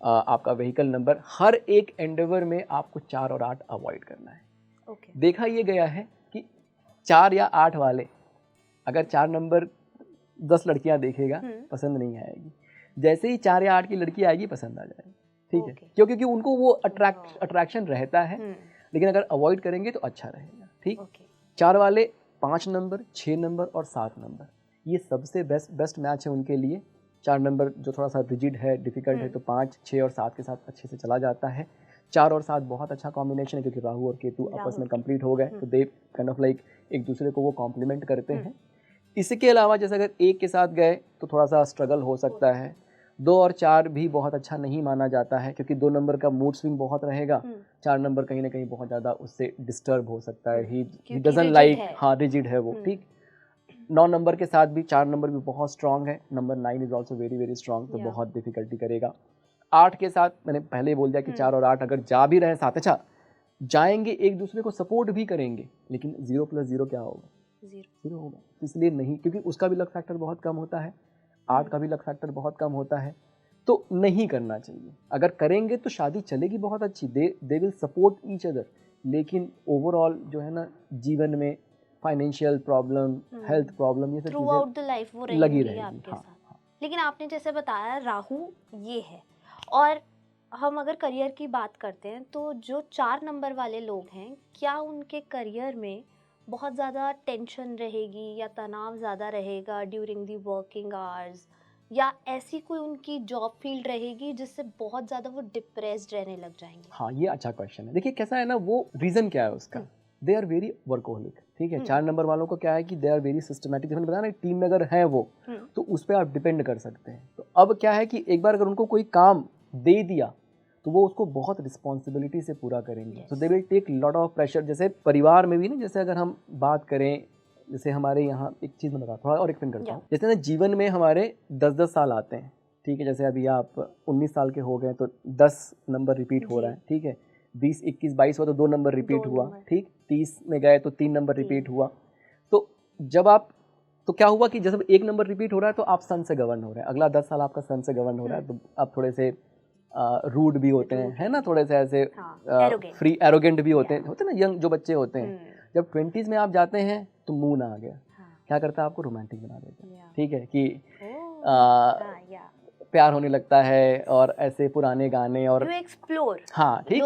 आपका व्हीकल नंबर, हर एक एंडेवर में आपको 4 और 8 अवॉइड करना है। ओके। देखा ये गया है कि 4 या 8 वाले अगर 4 नंबर 10 लड़कियां देखेगा पसंद नहीं आएगी, जैसे ही 4 या 8 की लड़की आएगी पसंद आ जाएगी, ठीक है, क्यों? क्योंकि उनको वो अट्रैक्शन रहता है, लेकिन अगर अवॉइड करेंगे तो अच्छा रहेगा, ठीक। 4 वाले 5 नंबर, 6 नंबर और 7 नंबर, ये सबसे बेस्ट मैच है उनके लिए। 4 नंबर जो थोड़ा सा रिजिड है, डिफिकल्ट है, तो 5, 6 और 7 के साथ अच्छे से चला जाता है। 4 और 7 बहुत अच्छा कॉम्बिनेशन है, क्योंकि राहु और केतु आपस में कंप्लीट हो गए, तो दे काइंड ऑफ लाइक एक दूसरे को वो कॉम्प्लीमेंट करते हैं। इसके अलावा जैसे अगर 1 के साथ गए तो थोड़ा सा स्ट्रगल हो सकता है। 2 और 4 भी बहुत अच्छा नहीं माना जाता है, क्योंकि 2 नंबर का मूड स्विंग बहुत रहेगा, 4 नंबर कहीं ना कहीं बहुत ज़्यादा उससे डिस्टर्ब हो सकता है, ही डजंट लाइक, हाँ रिजिड है वो, ठीक। 9 नंबर के साथ भी 4 नंबर भी बहुत स्ट्रांग है, number 9 is also very very strong, तो बहुत डिफिकल्टी करेगा। 8 के साथ मैंने पहले बोल दिया कि 4 और 8 अगर जा भी रहे साथ, अच्छा जाएंगे एक दूसरे को सपोर्ट भी करेंगे, लेकिन 0 + 0 क्या होगा? 0 होगा, तो इसलिए नहीं, क्योंकि उसका भी लक फैक्टर बहुत कम होता है, 8 का भी लक फैक्टर बहुत कम होता है, तो नहीं करना चाहिए। अगर करेंगे तो शादी चलेगी बहुत अच्छी, they will support each other, लेकिन ओवरऑल जो है ना जीवन में फाइनेंशियल प्रॉब्लम, हेल्थ प्रॉब्लम, ये सब थ्रू आउट द लाइफ वो लगी रहेंगी रहेगी आपके हाँ, साथ। लेकिन आपने जैसे बताया राहु ये है, और हम अगर करियर की बात करते हैं तो जो 4 नंबर वाले लोग हैं, क्या उनके करियर में बहुत ज़्यादा टेंशन रहेगी या तनाव ज़्यादा रहेगा ड्यूरिंग दी वर्किंग आवर्स, या ऐसी कोई उनकी जॉब फील्ड रहेगी जिससे बहुत ज़्यादा वो डिप्रेस्ड रहने लग जाएंगे? हाँ, ये अच्छा क्वेश्चन है। देखिए कैसा है ना, वो रीज़न क्या है उसका, दे आर वेरी वर्कोहलिक, ठीक है। 4 नंबर वालों को क्या है कि दे आर वेरी सिस्टमैटिक, जैसे मैंने बताया ना, टीम में अगर है वो, तो उस पर आप डिपेंड कर सकते हैं। तो अब क्या है कि एक बार अगर उनको कोई काम दे दिया तो वो उसको बहुत रिस्पॉन्सिबिलिटी से पूरा करेंगे, तो they will take lot of pressure. जैसे परिवार में भी ना, जैसे अगर हम बात करें, जैसे हमारे यहाँ एक चीज़ मैं बताता हूँ और एक्सप्लेन करता हूँ, जैसे ना जीवन में हमारे 10-10 साल आते हैं, ठीक है। जैसे अभी आप 19 साल के हो गए तो 10 नंबर रिपीट हो रहा है, ठीक है। 20, 21, 22 हुआ तो 2 नंबर रिपीट हुआ, ठीक। 30 में गए तो 3 नंबर रिपीट हुआ। तो जब आप, तो क्या हुआ कि जब 1 नंबर रिपीट हो रहा है तो आप सन से गवर्न हो रहे हैं, अगला 10 साल आपका सन से गवर्न हो रहा है, तो आप थोड़े से रूड भी होते हैं, है ना, थोड़े से ऐसे फ्री एरोगेंट भी होते हैं ना, यंग जो बच्चे होते हैं। जब 20s में आप जाते हैं तो मून आ गया, क्या करता है, आपको रोमांटिक बना देता है, ठीक है, कि प्यार होने लगता है और ऐसे पुराने गाने और एक्सप्लोर, हाँ ठीक,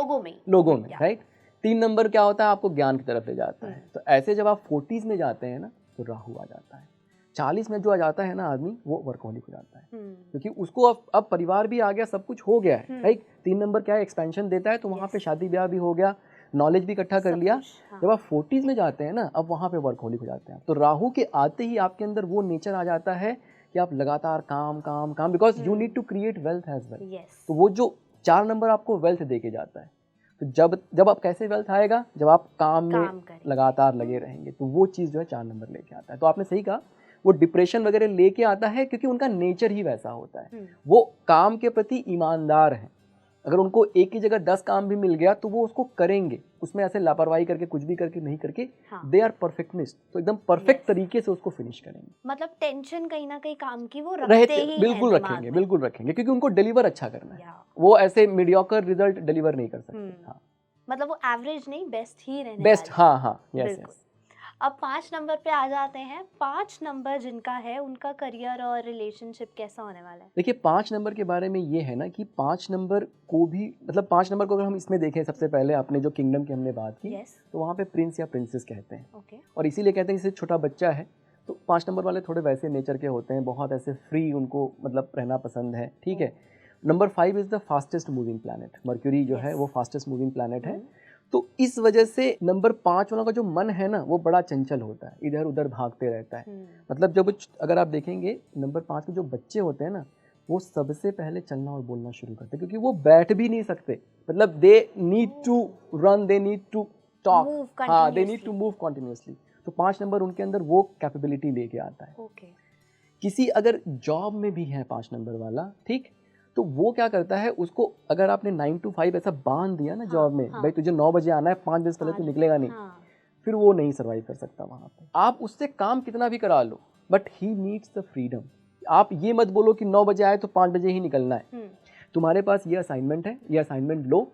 लोगों में राइट। 3 नंबर क्या होता है, आपको ज्ञान की तरफ ले जाता है। तो ऐसे जब आप 40s में जाते हैं ना तो राहु आ जाता है। 40 में जो आ जाता है ना आदमी, वो वर्कहोलिक हो जाता है, क्योंकि उसको अब परिवार भी आ गया, सब कुछ हो गया है, राइट। 3 नंबर क्या है, एक्सपेंशन देता है, तो वहाँ पे शादी ब्याह भी हो गया, नॉलेज भी इकट्ठा कर लिया। जब आप 40s में जाते हैं ना, अब वहाँ पे वर्कहोलिक हो जाते हैं। तो राहु के आते ही आपके अंदर वो नेचर आ जाता है कि आप लगातार काम काम काम, because you need to create wealth as well. तो वो जो 4 नंबर आपको वेल्थ दे के जाता है, तो जब आप कैसे वेल्थ आएगा, जब आप काम में लगातार लगे रहेंगे, तो वो चीज़ जो है 4 नंबर लेके आता है। तो आपने सही कहा, वो डिप्रेशन वगैरह लेके आता है, क्योंकि उनका नेचर ही वैसा होता है। वो काम के प्रति ईमानदार है। अगर उनको एक ही जगह 10 काम भी मिल गया तो वो उसको करेंगे, उसमें ऐसे लापरवाही करके कुछ भी करके नहीं करके, दे आर परफेक्टनिस्ट, तो एकदम परफेक्ट तरीके से उसको फिनिश करेंगे। मतलब टेंशन कहीं ना कहीं काम की वो रखते ही बिल्कुल रखेंगे, बिल्कुल रखेंगे, क्योंकि उनको डिलीवर अच्छा करना है। वो ऐसे मीडियोकर रिजल्ट डिलीवर नहीं कर सकते। हाँ, मतलब वो एवरेज नहीं, बेस्ट ही रहने बेस्ट, हाँ हाँ, यस यस। अब 5 नंबर पे आ जाते हैं। 5 नंबर जिनका है, उनका करियर और रिलेशनशिप कैसा होने वाला है? देखिए 5 नंबर के बारे में ये है ना कि 5 नंबर को भी, मतलब 5 नंबर को अगर हम इसमें देखें, सबसे पहले आपने जो किंगडम की हमने बात की, तो वहाँ पे प्रिंस या प्रिंसेस कहते हैं, और इसीलिए कहते हैं जैसे छोटा बच्चा है। तो 5 नंबर वाले थोड़े वैसे नेचर के होते हैं, बहुत ऐसे फ्री, उनको मतलब रहना पसंद है, ठीक है। Number 5 is the fastest moving planet, mercury जो है वो फास्टेस्ट मूविंग प्लैनेट है। तो इस वजह से नंबर 5 वालों का जो मन है ना, वो बड़ा चंचल होता है, इधर उधर भागते रहता है। मतलब जब अगर आप देखेंगे नंबर 5 के जो बच्चे होते हैं ना, वो सबसे पहले चलना और बोलना शुरू करते हैं, क्योंकि वो बैठ भी नहीं सकते। मतलब they need to run, they need to talk, हाँ, they need to move continuously. तो 5 नंबर उनके अंदर वो कैपेबिलिटी लेके आता है। किसी अगर जॉब में भी है 5 नंबर वाला, ठीक, तो वो क्या करता है, उसको अगर आपने 9 to 5 ऐसा बांध दिया ना जॉब में, हाँ। भाई तुझे 9 बजे आना है, 5 बजे से पहले तो निकलेगा नहीं, हाँ। फिर वो नहीं सर्वाइव कर सकता वहाँ पे। आप उससे काम कितना भी करा लो, but he needs the freedom. आप ये मत बोलो कि 9 बजे आए तो 5 बजे ही निकलना है। तुम्हारे पास ये असाइनमेंट है, ये असाइनमेंट लो,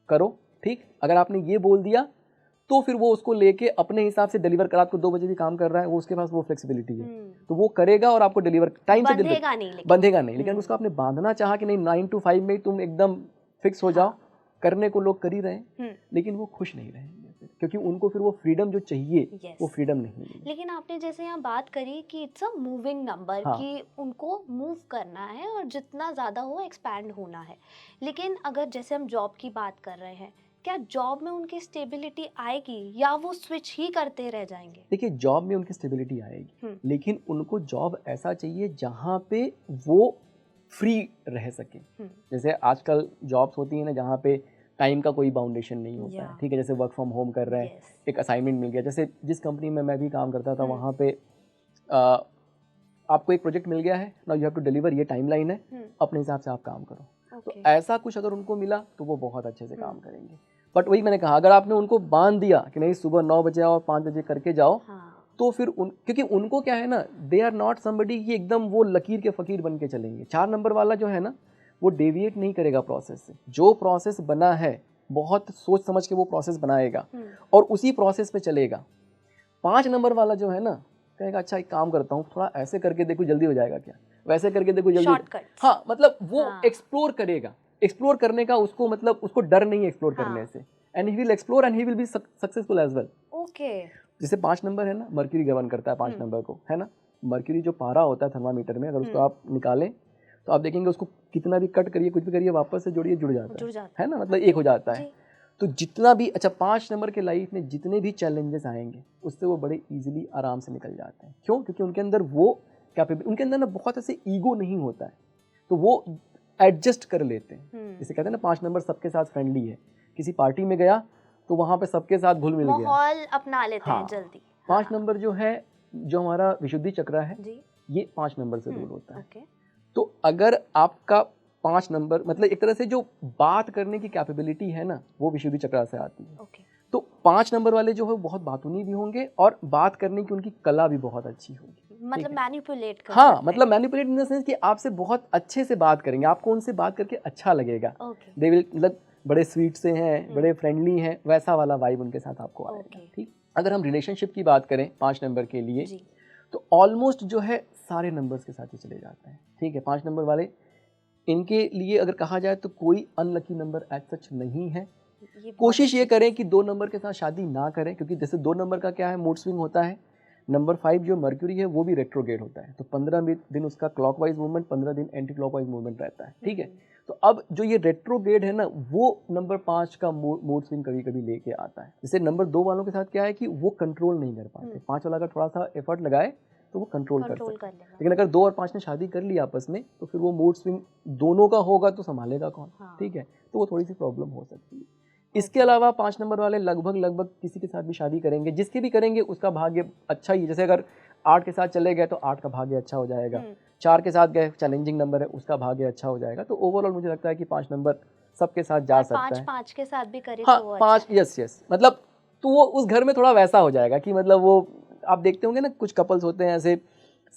करो, ठीक। अगर आपने ये बोल दिया तो फिर वो उसको लेके अपने हिसाब से डिलीवर करा, आपको 2 बजे भी काम कर रहा है, वो उसके पास वो फ्लेक्सिबिलिटी है, तो वो करेगा और आपको डिलीवर टाइम से बंधेगा नहीं। लेकिन उसको आपने बांधना चाहा कि नहीं 9 to 5 में तुम एकदम फिक्स हो जाओ, करने को लोग कर ही रहे हैं, लेकिन वो खुश नहीं रहेंगे फिर, क्योंकि उनको फिर वो फ्रीडम जो चाहिए वो फ्रीडम नहीं मिलेगी। लेकिन आपने जैसे यहाँ बात करी कि इट्स अ मूविंग नंबर, कि उनको मूव करना है और जितना ज़्यादा हो एक्सपैंड होना है। लेकिन अगर जैसे हम जॉब की बात कर रहे हैं, क्या जॉब में उनकी स्टेबिलिटी आएगी या वो स्विच ही करते रह जाएंगे? देखिए, जॉब में उनकी स्टेबिलिटी आएगी, लेकिन उनको जॉब ऐसा चाहिए जहाँ पे वो फ्री रह सके। जैसे आजकल जॉब्स होती है ना जहाँ पे टाइम का कोई बाउंडेशन नहीं होता है, ठीक है। जैसे वर्क फ्रॉम होम कर रहे हैं, एक असाइनमेंट मिल गया, जैसे जिस कंपनी में मैं भी काम करता था वहाँ पे आपको एक प्रोजेक्ट मिल गया है, now you have to deliver, ये टाइमलाइन है, अपने हिसाब से आप काम करो। तो ऐसा कुछ अगर उनको मिला तो वो बहुत अच्छे से काम करेंगे। बट वही मैंने कहा, अगर आपने उनको बांध दिया कि नहीं सुबह 9 बजे आओ, 5 बजे करके जाओ, तो फिर क्योंकि उनको क्या है ना, दे आर नॉट समबडी कि एकदम वो लकीर के फकीर बन के चलेंगे। 4 नंबर वाला जो है ना, वो डेविएट नहीं करेगा प्रोसेस से। जो प्रोसेस बना है बहुत सोच समझ के वो प्रोसेस बनाएगा और उसी प्रोसेस पे चलेगा। 5 नंबर वाला जो है ना, कहेगा अच्छा एक काम करता हूँ, थोड़ा ऐसे करके देखो जल्दी हो जाएगा क्या, वैसे करके देखो जल्दी, हाँ मतलब वो एक्सप्लोर करेगा। एक्सप्लोर करने का उसको मतलब उसको डर नहीं है एक्सप्लोर करने से, and he will explore and he will be successful as well. Okay. जैसे 5 नंबर है ना, मर्क्यूरी गवर्न करता है 5 नंबर को, है ना। मर्क्यूरी जो पारा होता है थर्मामीटर में, अगर उसको आप निकालें तो आप देखेंगे उसको कितना भी कट करिए, कुछ भी करिए, वापस से जोड़िए, जुड़ जाता है ना, मतलब एक हो जाता है। तो जितना भी अच्छा 5 नंबर के लाइफ में जितने भी चैलेंजेस आएंगे उससे वो बड़े इजीली आराम से निकल जाते हैं। क्यों? क्योंकि उनके अंदर वो कैपेबिलिटी, उनके अंदर ना बहुत ऐसे ईगो नहीं होता है, तो वो एडजस्ट कर लेते हैं। जैसे कहते हैं ना 5 नंबर सबके साथ फ्रेंडली है, किसी पार्टी में गया तो वहाँ पे सबके साथ घुल मिल गया, माहौल अपना लेते हैं जल्दी। 5 नंबर जो है, जो हमारा विशुद्धि चक्र है, ये 5 नंबर से रूल होता है। तो अगर आपका 5 नंबर मतलब एक तरह से जो बात करने की कैपेबिलिटी है ना, वो विशुद्धि चक्र से आती है। तो 5 नंबर वाले जो है बहुत बातूनी भी होंगे और बात करने की उनकी कला भी बहुत अच्छी होगी, मतलब मैनिपुलेट कर, हाँ मतलब मैनिपुलेट इन द सेंस कि आपसे बहुत अच्छे से बात करेंगे, आपको उनसे बात करके अच्छा लगेगा। दे विल मतलब बड़े स्वीट से हैं, बड़े फ्रेंडली हैं, वैसा वाला वाइब उनके साथ आपको आएगा, ठीक। अगर हम रिलेशनशिप की बात करें 5 नंबर के लिए, तो ऑलमोस्ट जो है सारे नंबर्स के साथ ही चले जाते हैं, ठीक है। 5 नंबर वाले, इनके लिए अगर कहा जाए तो कोई अनलकी नंबर एज सच नहीं है। कोशिश ये करें कि 2 नंबर के साथ शादी ना करें, क्योंकि जैसे 2 नंबर का क्या है, मूड स्विंग होता है। नंबर 5 जो मर्क्यूरी है वो भी रेट्रोगेड होता है, तो 15 दिन उसका क्लॉकवाइज मूवमेंट, 15 दिन एंटी क्लॉकवाइज मूवमेंट रहता है, ठीक है। तो अब जो ये रेट्रोगेड है ना, वो नंबर 5 का मूड स्विंग कभी कभी लेके आता है। जैसे नंबर 2 वालों के साथ क्या है कि वो कंट्रोल नहीं कर पाते। 5 वाला अगर थोड़ा सा एफर्ट लगाए तो वो कंट्रोल कर सकते हैं, लेकिन अगर 2 और 5 ने शादी कर ली आपस में, तो फिर वो मूड स्विंग दोनों का होगा तो संभालेगा कौन, ठीक है। तो वो थोड़ी सी प्रॉब्लम हो सकती है। इसके अलावा 5 नंबर वाले लगभग किसी के साथ भी शादी करेंगे, जिसके भी करेंगे उसका भाग्य अच्छा ही। जैसे अगर 8 के साथ चले गए तो 8 का भाग्य अच्छा हो जाएगा, 4 के साथ गए चैलेंजिंग नंबर है, उसका भाग्य अच्छा हो जाएगा। तो ओवरऑल मुझे लगता है कि 5 नंबर सबके साथ जा सकता है। 5 के साथ भी करे हाँ, तो वो 5 यस मतलब तो वो उस घर में थोड़ा वैसा हो जाएगा कि मतलब वो आप देखते होंगे ना, कुछ कपल्स होते हैं ऐसे,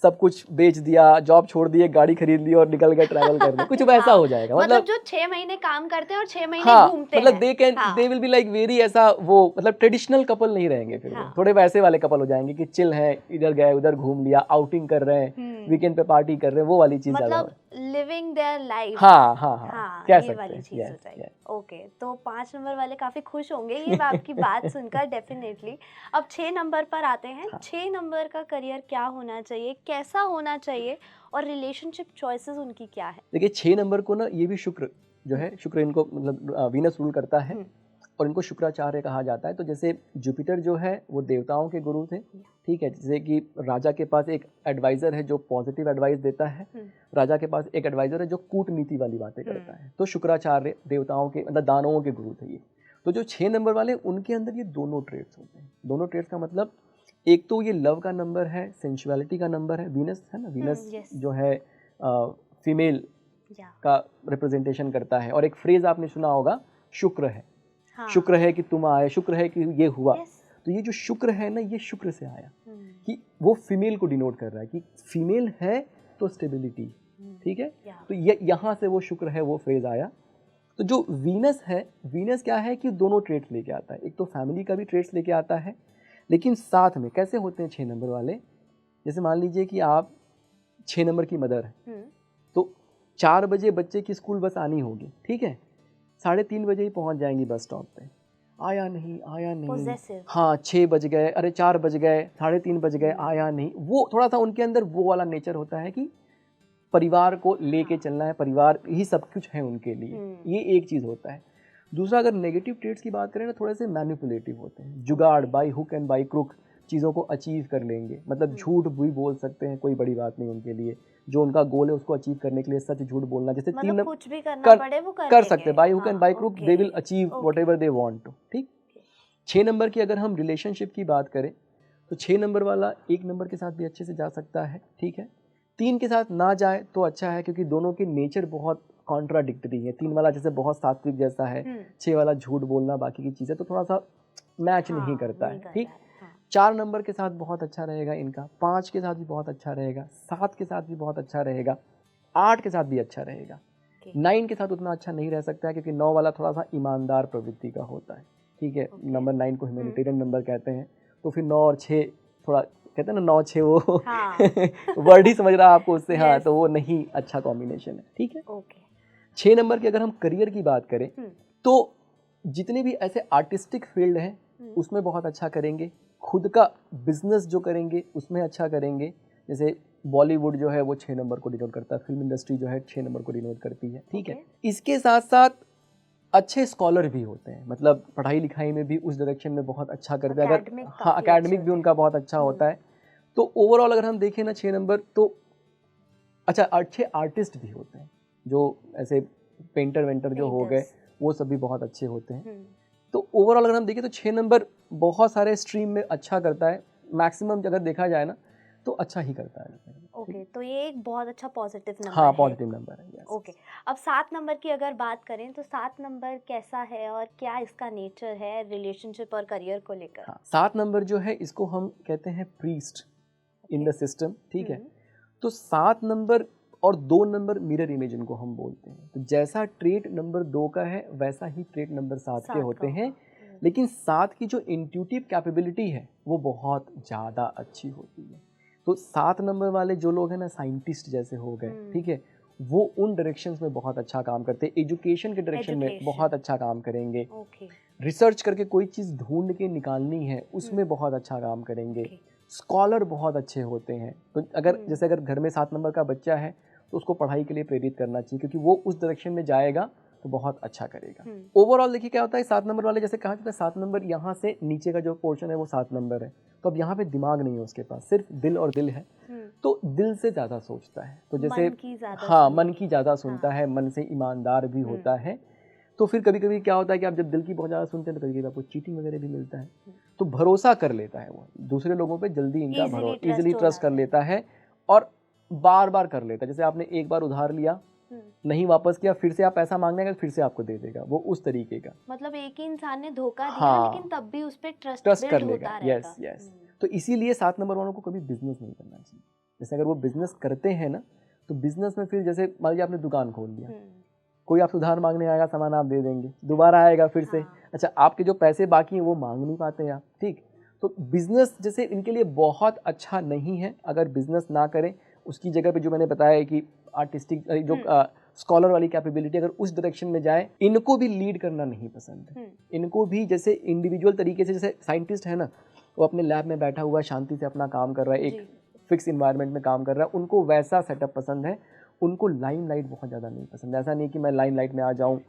सब कुछ बेच दिया, जॉब छोड़ दिए, गाड़ी खरीद ली और निकल गए ट्रैवल करने, कुछ वैसा हो जाएगा। मतलब जो 6 महीने काम करते हैं और 6 महीने घूमते हैं, मतलब they will be like very ऐसा, वो मतलब ट्रेडिशनल कपल नहीं रहेंगे फिर, वो थोड़े वैसे वाले कपल हो जाएंगे कि चिल हैं, इधर गए उधर घूम लिया, आउटिंग कर रहे हैं, वीकेंड पे पार्टी कर रहे हैं, वो वाली चीज मतलब लिविंग देयर लाइफ। हाँ कह सकते वाली चीज हो जाएगी। ओके, तो 5 नंबर वाले काफी खुश होंगे ये आपकी बात सुनकर डेफिनेटली। अब 6 नंबर पर आते हैं। 6 नंबर का करियर क्या होना चाहिए, कैसा होना चाहिए, और रिलेशनशिप चॉइसेस उनकी क्या है? देखिए 6 नंबर को ना, ये भी शुक्र जो है, शुक्र इनको मतलब वीनस रूल करता है और इनको शुक्राचार्य कहा जाता है। तो जैसे जुपिटर जो है वो देवताओं के गुरु थे, ठीक है। जैसे कि राजा के पास एक एडवाइजर है जो पॉजिटिव एडवाइस देता है, राजा के पास एक एडवाइजर है जो कूटनीति वाली बातें करता है। तो शुक्राचार्य देवताओं के मतलब दानवों के गुरु थे ये। तो जो 6 नंबर वाले, उनके अंदर ये दोनों ट्रेड्स होते हैं। दोनों ट्रेड्स का मतलब, एक तो ये लव का नंबर है, सेंसुअलिटी का नंबर है, वीनस है ना, वीनस जो है फीमेल का रिप्रेजेंटेशन करता है। और एक फ्रेज आपने सुना होगा, शुक्र है। हाँ। शुक्र है कि तुम आए, शुक्र है कि ये हुआ। Yes. तो ये जो शुक्र है ना, ये शुक्र से आया कि वो फीमेल को डिनोट कर रहा है कि फीमेल है तो स्टेबिलिटी, ठीक है। तो यहाँ से वो शुक्र है वो फ्रेज आया। तो जो वीनस है, वीनस क्या है कि दोनों ट्रेट्स लेके आता है, एक तो फैमिली का भी ट्रेट्स लेके आता है, लेकिन साथ में कैसे होते हैं 6 नंबर वाले। जैसे मान लीजिए कि आप 6 नंबर की मदर है, तो 4 बजे बच्चे की स्कूल बस आनी होगी, ठीक है, 3:30 बजे ही पहुंच जाएंगी बस स्टॉप पे। आया नहीं, Possessive. हाँ 6 बज गए, अरे 4 बज गए, 3:30 बज गए, आया नहीं। वो थोड़ा सा उनके अंदर वो वाला नेचर होता है कि परिवार को लेके चलना है, परिवार ही सब कुछ है उनके लिए, ये एक चीज़ होता है। दूसरा, अगर नेगेटिव ट्रेट्स की बात करें ना, थोड़े से मैनिपुलेटिव होते हैं, jugaad, by hook and by crook चीज़ों को अचीव कर लेंगे, मतलब झूठ भी बोल सकते हैं, कोई बड़ी बात नहीं उनके लिए। जो उनका गोल है उसको अचीव करने के लिए सच झूठ बोलना, जैसे मतलब 3 कुछ भी करना पड़े वो कर सकते हैं, by hook and by crook they will achieve whatever they want to, ठीक। 6 नंबर की अगर हम रिलेशनशिप की बात करें तो 6 नंबर वाला 1 नंबर के साथ भी अच्छे से जा सकता है, ठीक है। 3 के साथ ना जाए तो अच्छा है, क्योंकि दोनों के नेचर बहुत कॉन्ट्राडिक्टरी है। 3 वाला जैसे बहुत सात्विक जैसा है, 6 वाला झूठ बोलना, बाकी की चीज़ें तो थोड़ा सा मैच नहीं करता है, ठीक। 4 नंबर के साथ बहुत अच्छा रहेगा इनका, 5 के साथ भी बहुत अच्छा रहेगा, 7 के साथ भी बहुत अच्छा रहेगा, 8 के साथ भी अच्छा रहेगा। 9 के साथ उतना अच्छा नहीं रह सकता है, क्योंकि 9 वाला थोड़ा सा ईमानदार प्रवृत्ति का होता है, ठीक है। नंबर 9 को ह्यूमैनिटेरियन नंबर कहते हैं। तो फिर 9 और 6 थोड़ा कहते हैं ना, 9 6 वो वर्ड ही समझ रहा है आपको उससे, हाँ, तो वो नहीं अच्छा कॉम्बिनेशन है, ठीक है। 6 नंबर की अगर हम करियर की बात करें तो जितने भी ऐसे आर्टिस्टिक फील्ड हैं उसमें बहुत अच्छा करेंगे, खुद का बिजनेस जो करेंगे उसमें अच्छा करेंगे। जैसे बॉलीवुड जो है वो 6 नंबर को डिनोट करता है, फिल्म इंडस्ट्री जो है 6 नंबर को डिनोट करती है, ठीक है। इसके साथ साथ अच्छे स्कॉलर भी होते हैं, मतलब पढ़ाई लिखाई में भी उस डायरेक्शन में बहुत अच्छा करते हैं, अगर हाँ एकेडमिक भी उनका बहुत अच्छा होता है। तो ओवरऑल अगर हम देखें ना 6 नंबर तो अच्छा, अच्छे आर्टिस्ट भी होते हैं, जो ऐसे पेंटर वेंटर जो हो गए वो सब भी बहुत अच्छे होते हैं। तो ओवरऑल अगर हम देखें तो 6 नंबर बहुत सारे स्ट्रीम में अच्छा करता है, मैक्सिमम अगर देखा जाए ना तो अच्छा ही करता है। ओके, तो ये एक बहुत अच्छा पॉजिटिव नंबर हाँ, है। पॉजिटिव नंबर है, यस। ओके, अब 7 नंबर की अगर बात करें तो 7 नंबर कैसा है और क्या इसका नेचर है रिलेशनशिप और करियर को लेकर? हाँ, 7 नंबर जो है इसको हम कहते हैं प्रीस्ट इन द सिस्टम, ठीक है। तो 7 नंबर और 2 नंबर मिरर इमेज इनको हम बोलते हैं। तो जैसा ट्रेट नंबर 2 का है वैसा ही ट्रेट नंबर 7 के होते हैं, लेकिन 7 की जो इंट्यूटिव कैपेबिलिटी है वो बहुत ज़्यादा अच्छी होती है। तो 7 नंबर वाले जो लोग हैं ना, साइंटिस्ट जैसे हो गए, ठीक है, वो उन डायरेक्शंस में बहुत अच्छा काम करते हैं, एजुकेशन के डायरेक्शन में बहुत अच्छा काम करेंगे, रिसर्च करके कोई चीज़ ढूंढ के निकालनी है उसमें बहुत अच्छा काम करेंगे, स्कॉलर बहुत अच्छे होते हैं। तो अगर जैसे अगर घर में 7 नंबर का बच्चा है तो उसको पढ़ाई के लिए प्रेरित करना चाहिए, क्योंकि वो उस डायरेक्शन में जाएगा तो बहुत अच्छा करेगा। ओवरऑल देखिए क्या होता है, 7 नंबर वाले जैसे कहा जाता है 7 नंबर यहाँ से नीचे का जो पोर्शन है वो 7 नंबर है, तो अब यहाँ पे दिमाग नहीं है उसके पास, सिर्फ दिल और दिल है, तो दिल से ज़्यादा सोचता है। तो जैसे हाँ, मन की ज़्यादा सुनता है, मन से ईमानदार भी होता है। तो फिर कभी कभी क्या होता है कि आप जब दिल की बहुत ज़्यादा सुनते हैं तो कभी कभी आपको चीटिंग वगैरह भी मिलता है, तो भरोसा कर लेता है वो दूसरे लोगों पे, जल्दी इनका भरोसा ईजिली ट्रस्ट कर लेता है और बार बार कर लेता है। जैसे आपने एक बार उधार लिया, नहीं वापस किया, फिर से आप पैसा मांगने का, फिर से आपको दे देगा, वो उस तरीके का। मतलब एक ही इंसान ने धोखा दिया लेकिन तब भी उस पे ट्रस्ट कर लेगा, यस यस। तो इसीलिए 7 नंबर वालों को कभी बिजनेस नहीं करना चाहिए। जैसे अगर वो बिजनेस करते हैं ना तो बिजनेस में फिर जैसे मान लीजिए आपने दुकान खोल दिया, कोई आपसे उधार मांगने आएगा, सामान आप दे देंगे, दोबारा आएगा फिर से, अच्छा आपके जो पैसे बाकी हैं वो मांग नहीं पाते हैं आप, ठीक। तो बिजनेस जैसे इनके लिए बहुत अच्छा नहीं है। अगर बिजनेस ना करें, उसकी जगह पे जो मैंने बताया कि आर्टिस्टिक जो स्कॉलर वाली कैपेबिलिटी अगर उस डायरेक्शन में जाए, इनको भी लीड करना नहीं पसंद है। इनको भी जैसे इंडिविजुअल तरीके से, जैसे साइंटिस्ट है ना, वो अपने लैब में बैठा हुआ शांति से अपना काम कर रहा है, एक फिक्स इन्वायरमेंट में काम कर रहा है, उनको वैसा सेटअप पसंद है। उनको लाइमलाइट बहुत ज़्यादा नहीं पसंद। ऐसा नहीं कि मैं लाइमलाइट में आ जाऊँ,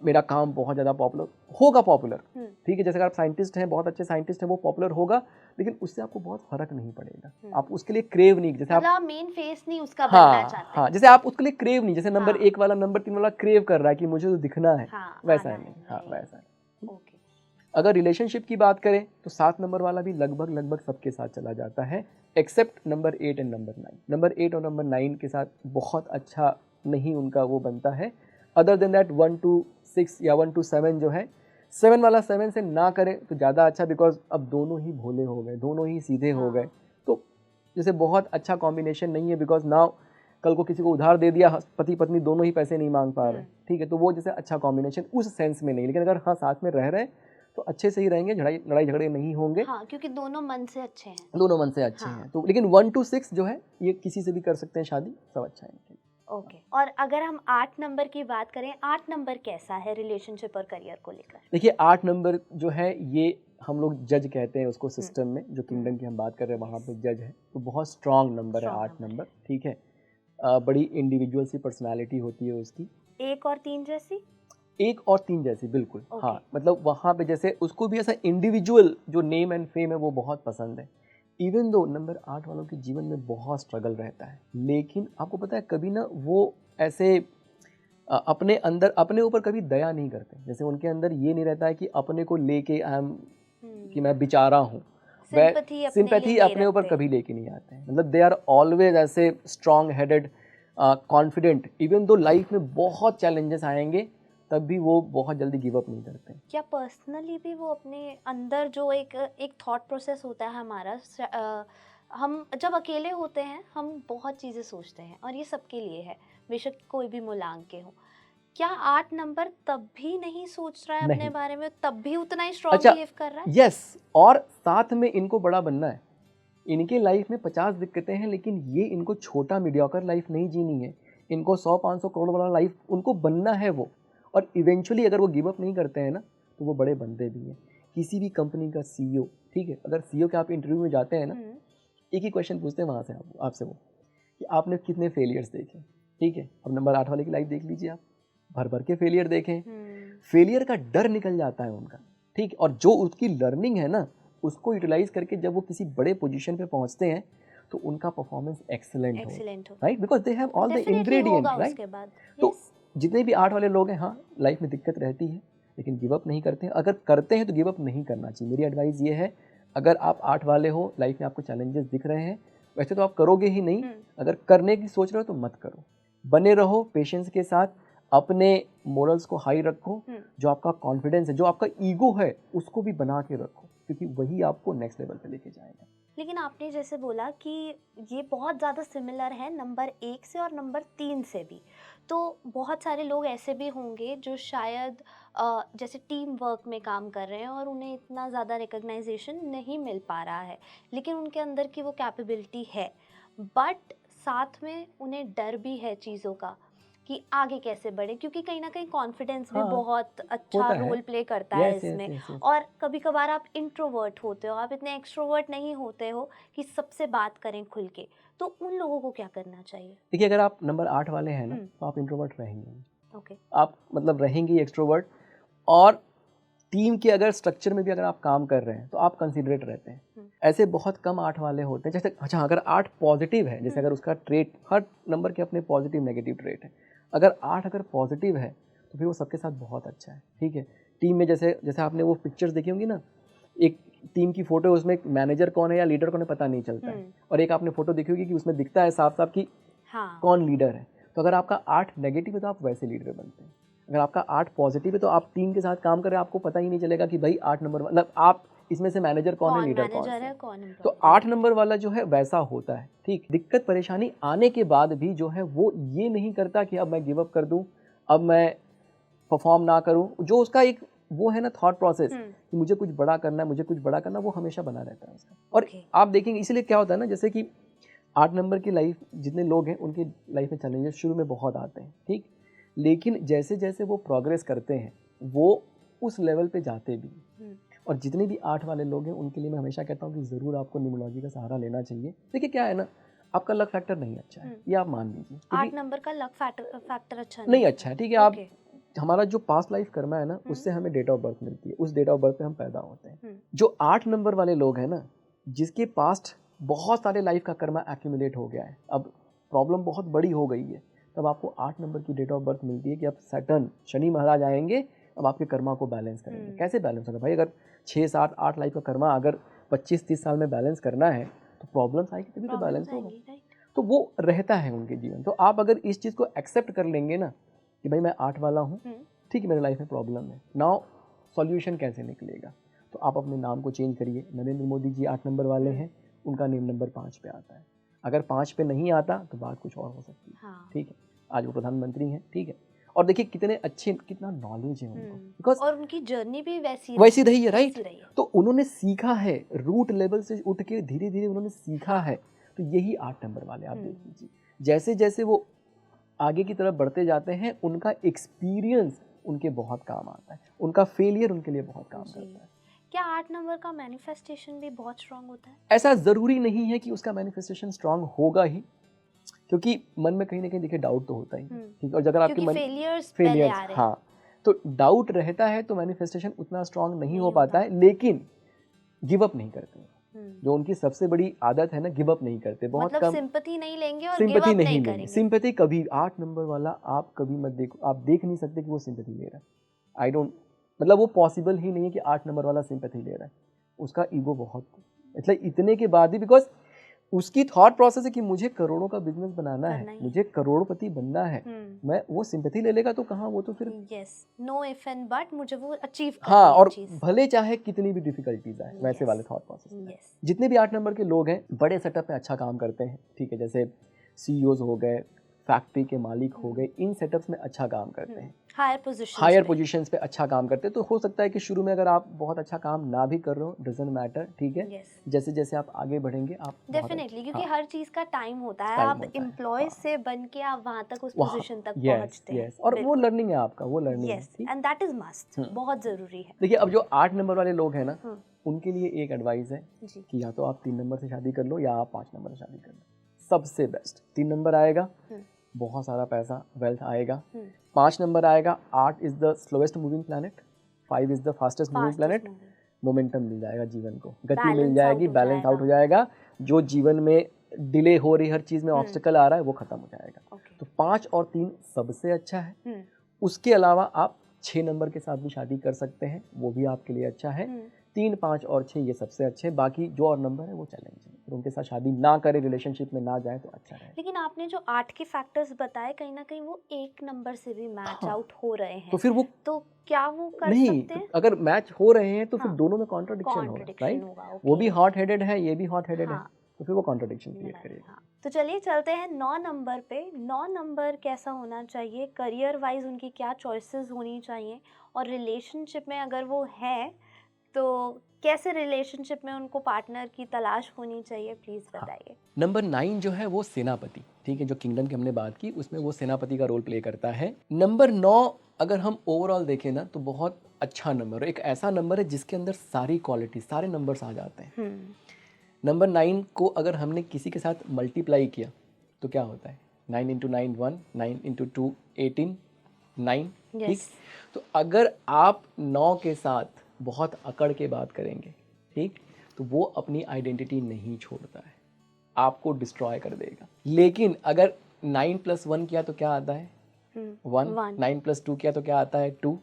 मेरा काम बहुत ज़्यादा पॉपुलर होगा, पॉपुलर ठीक है, जैसे अगर आप साइंटिस्ट हैं, बहुत अच्छे साइंटिस्ट हैं, वो पॉपुलर होगा, लेकिन उससे आपको बहुत फर्क नहीं पड़ेगा। आप उसके लिए क्रेव नहीं, जैसे आप मेन फेस नहीं उसका बनना चाहते। हाँ, जैसे आप उसके लिए क्रेव नहीं, जैसे नंबर 1 वाला नंबर 3 वाला क्रेव कर रहा है कि मुझे तो दिखना है, वैसा नहीं। हाँ, वैसा है। अगर रिलेशनशिप की बात करें तो 7 नंबर वाला भी लगभग सबके साथ चला जाता है, except number 8 and number 9। Number 8 और नंबर 9 के साथ बहुत अच्छा नहीं उनका वो बनता है। अदर देन दैट 1 to 6 या 1 to 7 जो है, 7 वाला 7 से ना करें तो ज़्यादा अच्छा, बिकॉज अब दोनों ही भोले हो गए, दोनों ही सीधे हो गए। तो जैसे बहुत अच्छा कॉम्बिनेशन नहीं है, बिकॉज नाउ कल को किसी को उधार दे दिया, पति पत्नी दोनों ही पैसे नहीं मांग पा रहे, ठीक है, तो वो जैसे अच्छा कॉम्बिनेशन उस सेंस में नहीं। लेकिन अगर हाँ साथ में रह रहे हैं तो अच्छे से ही रहेंगे, लड़ाई झगड़े नहीं होंगे। हाँ, क्योंकि दोनों मन से अच्छे हैं। दोनों मन से अच्छे हैं। तो लेकिन 1 to 6 जो है ये किसी से भी कर सकते हैं शादी, सब अच्छा है। ओके। और अगर हम 8 नंबर की बात करें, 8 नंबर कैसा है रिलेशनशिप और करियर को लेकर? देखिए 8 नंबर जो है ये हम लोग जज कहते हैं उसको सिस्टम में, जो किंगडम की हम बात कर रहे हैं वहाँ पे जज है, तो बहुत स्ट्रांग नंबर है 8 नंबर, ठीक है। बड़ी इंडिविजुअल सी पर्सनालिटी होती है उसकी, 1 और 3 जैसी? 1 और 3 जैसी, बिल्कुल। हाँ, मतलब वहाँ पे जैसे उसको भी ऐसा इंडिविजुअल जो नेम एंड फेम है वो बहुत पसंद है। इवन दो नंबर 8 वालों के जीवन में बहुत स्ट्रगल रहता है, लेकिन आपको पता है कभी ना वो ऐसे अपने अंदर अपने ऊपर कभी दया नहीं करते। जैसे उनके अंदर ये नहीं रहता है कि अपने को लेके आई एम कि मैं बेचारा हूँ, सिंपैथी अपने ऊपर कभी लेके नहीं आते हैं। मतलब दे आर ऑलवेज ऐसे strong headed, confident, even though life में बहुत चैलेंजेस आएंगे तब भी वो बहुत जल्दी गिव अप नहीं करते। क्या पर्सनली भी वो अपने अंदर जो एक थॉट प्रोसेस होता है हमारा, हम जब अकेले होते हैं हम बहुत चीज़ें सोचते हैं, और ये सबके लिए है, बेशक कोई भी मूलांक के हो। क्या 8 नंबर तब भी नहीं सोच रहा है अपने बारे में, तब भी उतना ही स्ट्रॉन्ग बिहेव कर रहा है? यस, और साथ में इनको बड़ा बनना है। इनके लाइफ में 50 दिक्कतें हैं, लेकिन ये इनको छोटा मीडियोकर लाइफ नहीं जीनी है। इनको 100-500 करोड़ वाला लाइफ उनको बनना है वो। और इवेंचुअली अगर वो गिव अप नहीं करते हैं ना तो वो बड़े बनते भी हैं। किसी भी कंपनी का सीईओ, ठीक है, अगर सीईओ के आप इंटरव्यू में जाते हैं ना, एक ही क्वेश्चन पूछते हैं वहाँ से आपसे वो कि आपने कितने फेलियर्स देखे, ठीक है। अब नंबर 8 वाले की लाइफ देख लीजिए आप, भर भर के फेलियर देखें, फेलियर का डर निकल जाता है उनका, ठीक। और जो उसकी लर्निंग है ना उसको यूटिलाइज करके जब वो किसी बड़े पोजीशन पे पहुंचते हैं तो उनका परफॉर्मेंस एक्सीलेंट हो, right, because they have all the ingredient, right. तो जितने भी 8 वाले लोग हैं, हाँ लाइफ में दिक्कत रहती है लेकिन गिव अप नहीं करते हैं। अगर करते हैं तो गिव अप नहीं करना चाहिए। मेरी एडवाइस ये है, अगर आप 8 वाले हो, लाइफ में आपको चैलेंजेस दिख रहे हैं, वैसे तो आप करोगे ही नहीं, अगर करने की सोच रहे हो तो मत करो, बने रहो पेशेंस के साथ, अपने मोरल्स को हाई रखो, जो आपका कॉन्फिडेंस है, जो आपका ईगो है उसको भी बना के रखो, क्योंकि वही आपको नेक्स्ट लेवल पे लेके जाएगा। लेकिन आपने जैसे बोला कि ये बहुत ज़्यादा सिमिलर है नंबर 1 से और नंबर 3 से भी, तो बहुत सारे लोग ऐसे भी होंगे जो शायद जैसे टीम वर्क में काम कर रहे हैं और उन्हें इतना ज़्यादा रिकग्नाइजेशन नहीं मिल पा रहा है, लेकिन उनके अंदर की वो कैपेबिलिटी है, बट साथ में उन्हें डर भी है चीज़ों का कि आगे कैसे बढ़े, क्योंकि कहीं ना कहीं कॉन्फिडेंस भी बहुत अच्छा रोल प्ले करता है इसमें। और कभी कभार आप इंट्रोवर्ट होते हो, आप इतने एक्सट्रोवर्ट नहीं होते हो कि सबसे बात करें खुल के, तो उन लोगों को क्या करना चाहिए? देखिए अगर आप नंबर 8 वाले हैं ना तो आप इंट्रोवर्ट रहेंगे, आप मतलब रहेंगे एक्सट्रोवर्ट, और टीम के अगर स्ट्रक्चर में भी अगर आप काम कर रहे हैं तो आप कंसिडरेट रहते हैं। ऐसे बहुत कम 8 वाले होते हैं। जैसे अच्छा अगर 8 पॉजिटिव है, जैसे अगर उसका ट्रेट, हर नंबर के अपने पॉजिटिव नेगेटिव ट्रेट है, अगर 8 अगर पॉजिटिव है तो फिर वो सबके साथ बहुत अच्छा है, ठीक है। टीम में जैसे आपने वो पिक्चर्स देखी होंगी ना, एक टीम की फोटो, उसमें मैनेजर कौन है या लीडर कौन है पता नहीं चलता है, और एक आपने फोटो देखी होगी कि उसमें दिखता है साफ साफ कि कौन लीडर है। तो अगर आपका 8 नेगेटिव है तो आप वैसे लीडर बनते हैं। अगर आपका 8 पॉजिटिव है तो आप टीम के साथ काम कर रहे हैं, आपको पता ही नहीं चलेगा कि भाई 8 नंबर मतलब आप इसमें से मैनेजर कौन है, लीडर कौन है। तो 8 नंबर वाला जो है वैसा होता है, ठीक। दिक्कत परेशानी आने के बाद भी जो है वो ये नहीं करता कि अब मैं गिव अप कर दूं, अब मैं परफॉर्म ना करूं। जो उसका एक वो है ना थॉट प्रोसेस कि मुझे कुछ बड़ा करना है, मुझे कुछ बड़ा करना, वो हमेशा बना रहता है उसका। और आप देखेंगे इसलिए क्या होता है ना, जैसे कि 8 नंबर की लाइफ जितने लोग हैं उनकी लाइफ में चैलेंजेस शुरू में बहुत आते हैं, ठीक, लेकिन जैसे जैसे वो प्रोग्रेस करते हैं वो उस लेवल पे जाते भी। और जितने भी 8 वाले लोग हैं उनके लिए मैं हमेशा कहता हूँ कि ज़रूर आपको न्यूमरोलॉजी का सहारा लेना चाहिए। देखिए क्या है ना, आपका लक फैक्टर नहीं अच्छा है, ये आप मान लीजिए। 8 नंबर का लक फैक्टर अच्छा नहीं अच्छा है, ठीक है। आप हमारा जो पास्ट लाइफ कर्मा है ना उससे हमें डेट ऑफ बर्थ मिलती है, उस डेट ऑफ बर्थ पे हम पैदा होते हैं। जो 8 नंबर वाले लोग हैं ना, जिसके पास्ट बहुत सारे लाइफ का कर्मा एक्यूमुलेट हो गया है, अब प्रॉब्लम बहुत बड़ी हो गई है, तब आपको 8 नंबर की डेट ऑफ बर्थ मिलती है कि अब सैटर्न शनि महाराज आएंगे, अब आपके कर्मा को बैलेंस करेंगे। कैसे बैलेंस होगा भाई, अगर 6, 7, 8 लाइफ का कर्मा अगर 25-30 साल में बैलेंस करना है तो प्रॉब्लम्स आएगी तभी तो बैलेंस होगा। तो वो रहता है उनके जीवन। तो आप अगर इस चीज़ को एक्सेप्ट कर लेंगे ना कि भाई मैं 8 वाला हूँ, ठीक है, मेरे लाइफ में प्रॉब्लम है, नाउ सॉल्यूशन कैसे निकलेगा, तो आप अपने नाम को चेंज करिए। नरेंद्र मोदी जी 8 नंबर वाले हैं, उनका नेम नंबर 5 पे आता है। अगर 5 पे नहीं आता तो बात कुछ और हो सकती है। हाँ। ठीक है, आज वो प्रधानमंत्री हैं, ठीक है, और देखिए कितने अच्छे, कितना नॉलेज है उनको, बिकॉज और उनकी जर्नी भी वैसी रही है, राइट। तो उन्होंने सीखा है, रूट लेवल से उठ के धीरे धीरे उन्होंने सीखा है। तो यही 8 नंबर वाले आप देख लीजिए, जैसे जैसे वो आगे की तरफ बढ़ते जाते हैं, उनका एक्सपीरियंस उनके बहुत काम आता है, उनका फेलियर उनके लिए बहुत काम करता है। क्या 8 नंबर का मैनिफेस्टेशन भी बहुत स्ट्रांग होता है? ऐसा ज़रूरी नहीं है कि उसका मैनिफेस्टेशन स्ट्रांग होगा ही, क्योंकि मन में कहीं ना कहीं देखिए डाउट तो होता ही, ठीक है, और अगर आपके मन फेलियर्स हाँ, तो डाउट रहता है तो मैनिफेस्टेशन उतना स्ट्रांग नहीं हो पाता है। लेकिन गिव अप नहीं करते, जो उनकी सबसे बड़ी आदत है ना, गिव अप नहीं करते, बहुत मतलब कम सिंपैथी नहीं लेंगे और सिंपैथी गिव अप नहीं करेंगे। सिंपैथी कभी 8 नंबर वाला आप कभी मत देखो, आप देख नहीं सकते कि वो सिंपैथी ले रहा है। आई डोंट, मतलब वो पॉसिबल ही नहीं है कि 8 नंबर वाला सिंपैथी ले रहा है। उसका ईगो बहुत, मतलब इतने के बाद भी, बिकॉज उसकी थॉट प्रोसेस है कि मुझे करोड़ों का बिजनेस बनाना है, मुझे करोड़पति बनना है। मैं वो सिंपैथी ले लेगा तो कहाँ, वो तो फिर नो इफ एंड बट, मुझे वो अचीव करनी हाँ, है और चीज़। भले चाहे कितनी भी डिफिकल्टीज आए, वैसे वाले थॉट प्रोसेस। जितने भी 8 नंबर के लोग हैं बड़े सेटअप में अच्छा काम करते हैं, ठीक है, जैसे सीईओज हो गए, फैक्ट्री के मालिक हो गए, इन सेटअप्स में अच्छा काम करते हैं, हायर पोजीशंस पे अच्छा काम करते हैं। तो हो सकता है कि शुरू में अगर आप बहुत अच्छा काम ना भी कर रहे हो, डजंट मैटर, ठीक है, जैसे जैसे आप आगे बढ़ेंगे आप डेफिनेटली, क्योंकि हर चीज का टाइम होता है, आप एम्प्लॉय से बन के आप वहां तक उस पोजीशन तक पहुंचते हैं, और वो लर्निंग है आपका, वो लर्निंग है, एंड दैट इज मस्ट, बहुत जरूरी है। देखिए अब जो 8 नंबर वाले लोग हैं ना, उनके लिए एक एडवाइस है कि या तो आप 3 नंबर से शादी कर लो या आप 5 नंबर से शादी कर लो, सबसे बेस्ट। 3 नंबर आएगा, बहुत सारा पैसा, वेल्थ आएगा। 5 नंबर आएगा, 8 is the slowest moving planet, 5 is the fastest moving planet. Momentum मिल जाएगा जीवन को, गति मिल जाएगी, बैलेंस आउट हो जाएगा, जो जीवन में डिले हो रही, हर चीज में ऑब्स्टिकल आ रहा है, वो खत्म हो जाएगा। तो 5 और 3 सबसे अच्छा है। उसके अलावा आप 6 नंबर के साथ भी शादी कर सकते हैं, वो भी आपके लिए अच्छा है। 3, 5 और 6 ये सबसे अच्छे हैं। बाकी जो और नंबर है वो चैलेंज है, फिर उनके साथ शादी ना करें, रिलेशनशिप में ना जाए तो अच्छा है। लेकिन आपने जो 8 के फैक्टर्स बताए, कहीं ना कहीं वो 1 नंबर से भी मैच आउट हो रहे हैं, तो फिर वो तो क्या वो कर नहीं सकते हैं? तो अगर मैच हो रहे हैं तो फिर दोनों में कॉन्ट्रडिक्शन होगा, राइट। वो भी हॉट हेडेड है, ये भी हॉट हेडेड है, तो फिर वो कॉन्ट्रडिक्शन क्रिएट करेगा। तो चलिए चलते हैं 9 नंबर पे। 9 नंबर कैसा होना चाहिए, करियर वाइज उनकी क्या चॉइसेस होनी चाहिए, और रिलेशनशिप में अगर वो है तो कैसे रिलेशनशिप में उनको पार्टनर की तलाश होनी चाहिए, प्लीज बताइए। नंबर 9 जो है वो सेनापति, ठीक है, जो किंगडम की हमने बात की उसमें वो सेनापति का रोल प्ले करता है। नंबर 9 अगर हम ओवरऑल देखें ना तो बहुत अच्छा नंबर है, एक ऐसा नंबर है जिसके अंदर सारी क्वालिटी, सारे नंबर्स आ जाते हैं। नंबर 9 को अगर हमने किसी के साथ मल्टीप्लाई किया तो क्या होता है, 9 × 9 1, 9 × 2 18, 9, ठीक। तो अगर आप 9 के साथ बहुत अकड़ के बात करेंगे, ठीक, तो वो अपनी आइडेंटिटी नहीं छोड़ता है, आपको डिस्ट्रॉय कर देगा। लेकिन अगर 9 + 1 किया तो क्या आता है, 1, 9 + 2 किया तो क्या आता है, 2।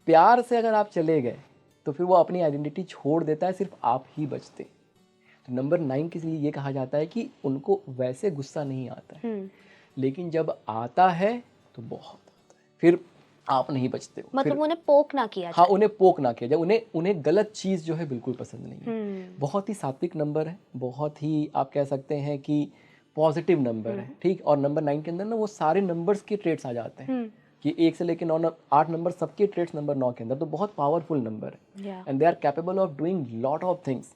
प्यार से अगर आप चले गए तो फिर वो अपनी आइडेंटिटी छोड़ देता है, सिर्फ आप ही बचते। तो नंबर 9 के लिए ये कहा जाता है कि उनको वैसे गुस्सा नहीं आता है, लेकिन जब आता है तो बहुत आता है, फिर आप नहीं बचते हो। मतलब उन्हें पोक ना किया जाए। हाँ, उन्हें पोक ना किया जाए, उन्हें गलत चीज़ जो है बिल्कुल पसंद नहीं है। बहुत ही सात्विक नंबर है, बहुत ही आप कह सकते हैं कि पॉजिटिव नंबर है, ठीक। और नंबर 9 के अंदर ना वो सारे नंबर्स के ट्रेट्स आ जाते हैं कि 1 से लेकर 9 8 नंबर सबके ट्रेट्स नंबर 9 के अंदर, तो बहुत पावरफुल नंबर है and they are capable of doing lot of things.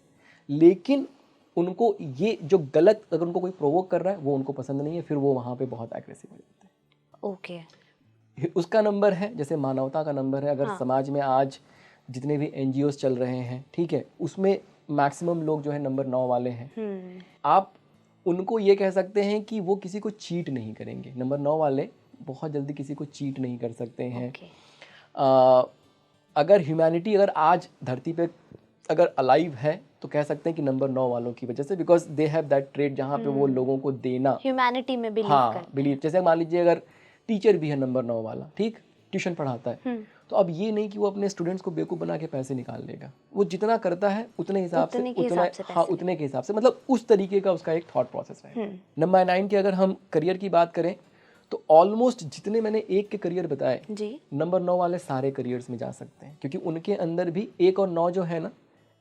लेकिन उनको ये जो गलत, अगर उनको कोई प्रोवोक कर रहा है वो उनको पसंद नहीं है, फिर वो वहाँ पे बहुत एग्रेसिव हो जाते हैं। ओके। उसका नंबर है जैसे मानवता का नंबर है। अगर समाज में आज जितने भी NGOs चल रहे हैं, ठीक है, उसमें मैक्सिमम लोग जो है नंबर 9 वाले हैं। आप उनको ये कह सकते हैं कि वो किसी को चीट नहीं करेंगे। नंबर 9 वाले बहुत जल्दी किसी को चीट नहीं कर सकते हैं। अगर ह्यूमैनिटी अगर आज धरती पे अगर अलाइव है तो कह सकते हैं कि नंबर 9 वालों की वजह से, because they have that trait जहाँ पे वो लोगों को देना, ह्यूमैनिटी में बिलीव करते हैं। बिलीव। जैसे मान लीजिए अगर टीचर भी है नंबर 9 वाला, ठीक, ट्यूशन पढ़ाता है, तो अब ये नहीं कि वो अपने स्टूडेंट्स को बेवकूफ़ बना के पैसे निकाल लेगा, वो जितना करता है उतने हिसाब से हाँ उतने के हिसाब से, मतलब उस तरीके का उसका एक थॉट प्रोसेस है। नंबर 9 की अगर हम करियर की बात करें तो ऑलमोस्ट जितने मैंने 1 के करियर बताए जी, नंबर 9 वाले सारे करियर्स में जा सकते हैं, क्योंकि उनके अंदर भी 1 और 9 जो है ना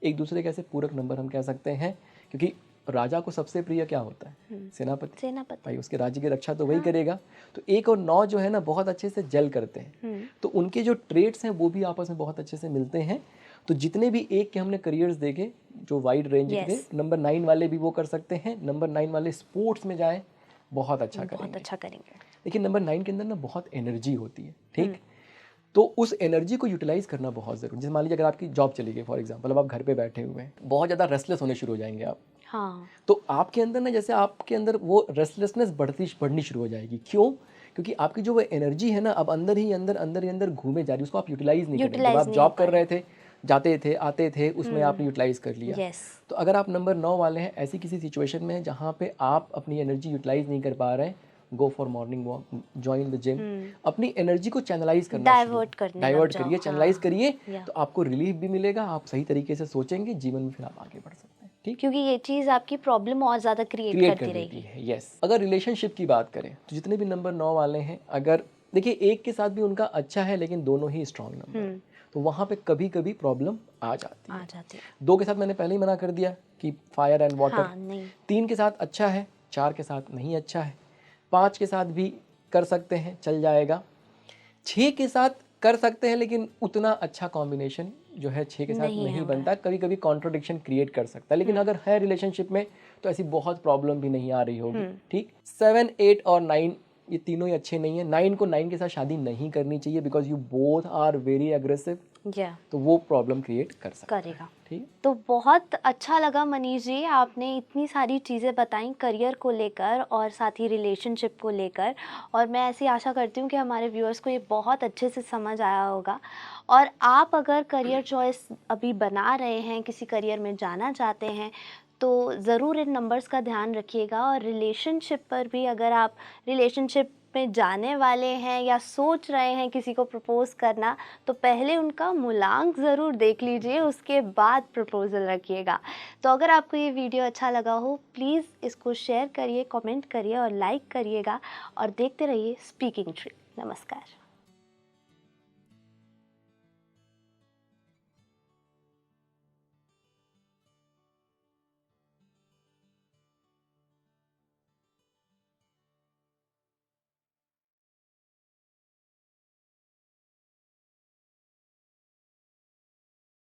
एक दूसरे के ऐसे पूरक नंबर हम कह सकते हैं, क्योंकि राजा को सबसे प्रिय क्या होता है? सेनापति। भाई उसके राज्य की रक्षा तो वही करेगा। तो 1 और 9 जो है ना बहुत अच्छे से जेल करते हैं, तो उनके जो ट्रेड्स हैं वो भी आपस में बहुत अच्छे से मिलते हैं। तो जितने भी 1 के हमने करियर्स देखे जो वाइड रेंज के, नंबर 9 वाले भी वो कर सकते हैं। नंबर 9 वाले स्पोर्ट्स में जाए बहुत अच्छा करेंगे। लेकिन नंबर 9 के अंदर ना बहुत एनर्जी होती है, ठीक, तो उस एनर्जी को यूटिलाइज करना बहुत ज़रूरी। जैसे मान लीजिए अगर आपकी जॉब चली गई फॉर एग्जांपल, अब आप घर पे बैठे हुए हैं, बहुत ज़्यादा रेस्टलेस होने शुरू हो जाएंगे आप। हाँ, तो आपके अंदर ना जैसे आपके अंदर वो रेस्टलेसनेस बढ़नी शुरू हो जाएगी। क्यों? क्योंकि आपकी जो वो एनर्जी है ना अब अंदर ही अंदर घूमे जा रही है, उसको आप यूटिलाइज नहीं करेंगे। जब आप जॉब कर रहे थे, जाते थे आते थे, उसमें आपने यूटिलाइज कर लिया। तो अगर आप नंबर 9 वाले हैं, ऐसी किसी सिचुएशन में जहाँ पे आप अपनी एनर्जी यूटिलाइज नहीं कर पा रहे हैं, go for morning walk, join the gym, अपनी एनर्जी को चैनलाइज करना, डाइवर्ट करिए, चैनलाइज करिए, तो आपको रिलीफ भी मिलेगा, आप सही तरीके से सोचेंगे, जीवन में फिर आप आगे बढ़ सकते हैं। ठीक, क्योंकि ये चीज़ आपकी प्रॉब्लम और ज़्यादा क्रिएट करती रहेगी। यस। अगर रिलेशनशिप की बात करें तो जितने भी नंबर 9 वाले हैं, अगर देखिए 1 के साथ भी उनका अच्छा है लेकिन दोनों ही स्ट्रॉन्ग नंबर है, तो वहाँ पे कभी कभी प्रॉब्लम आ जाती है। 2 के साथ मैंने पहले ही मना कर दिया कि फायर एंड वाटर। 3 के साथ अच्छा है, 4 के साथ नहीं अच्छा है, 5 के साथ भी कर सकते हैं, चल जाएगा, 6 के साथ कर सकते हैं लेकिन उतना अच्छा कॉम्बिनेशन जो है 6 के साथ नहीं बनता, कभी कभी कॉन्ट्रोडिक्शन क्रिएट कर सकता है। लेकिन अगर है रिलेशनशिप में तो ऐसी बहुत प्रॉब्लम भी नहीं आ रही होगी। ठीक, 7, 8 और 9 ये तीनों ही अच्छे नहीं है। 9 को 9 के साथ शादी नहीं करनी चाहिए, because you both are very aggressive, तो वो प्रॉब्लम क्रिएट कर सकता करेगा। ठीक, तो बहुत अच्छा लगा मनीष जी, आपने इतनी सारी चीज़ें बताई करियर को लेकर और साथ ही रिलेशनशिप को लेकर, और मैं ऐसी आशा करती हूँ कि हमारे व्यूअर्स को ये बहुत अच्छे से समझ आया होगा। और आप अगर करियर चॉइस अभी बना रहे हैं, किसी करियर में जाना चाहते हैं, तो ज़रूर इन नंबर्स का ध्यान रखिएगा। और रिलेशनशिप पर भी, अगर आप रिलेशनशिप में जाने वाले हैं या सोच रहे हैं किसी को प्रपोज़ करना, तो पहले उनका मूलांक ज़रूर देख लीजिए, उसके बाद प्रपोज़ल रखिएगा। तो अगर आपको ये वीडियो अच्छा लगा हो, प्लीज़ इसको शेयर करिए, कमेंट करिए और लाइक करिएगा, और देखते रहिए स्पीकिंग ट्री। नमस्कार।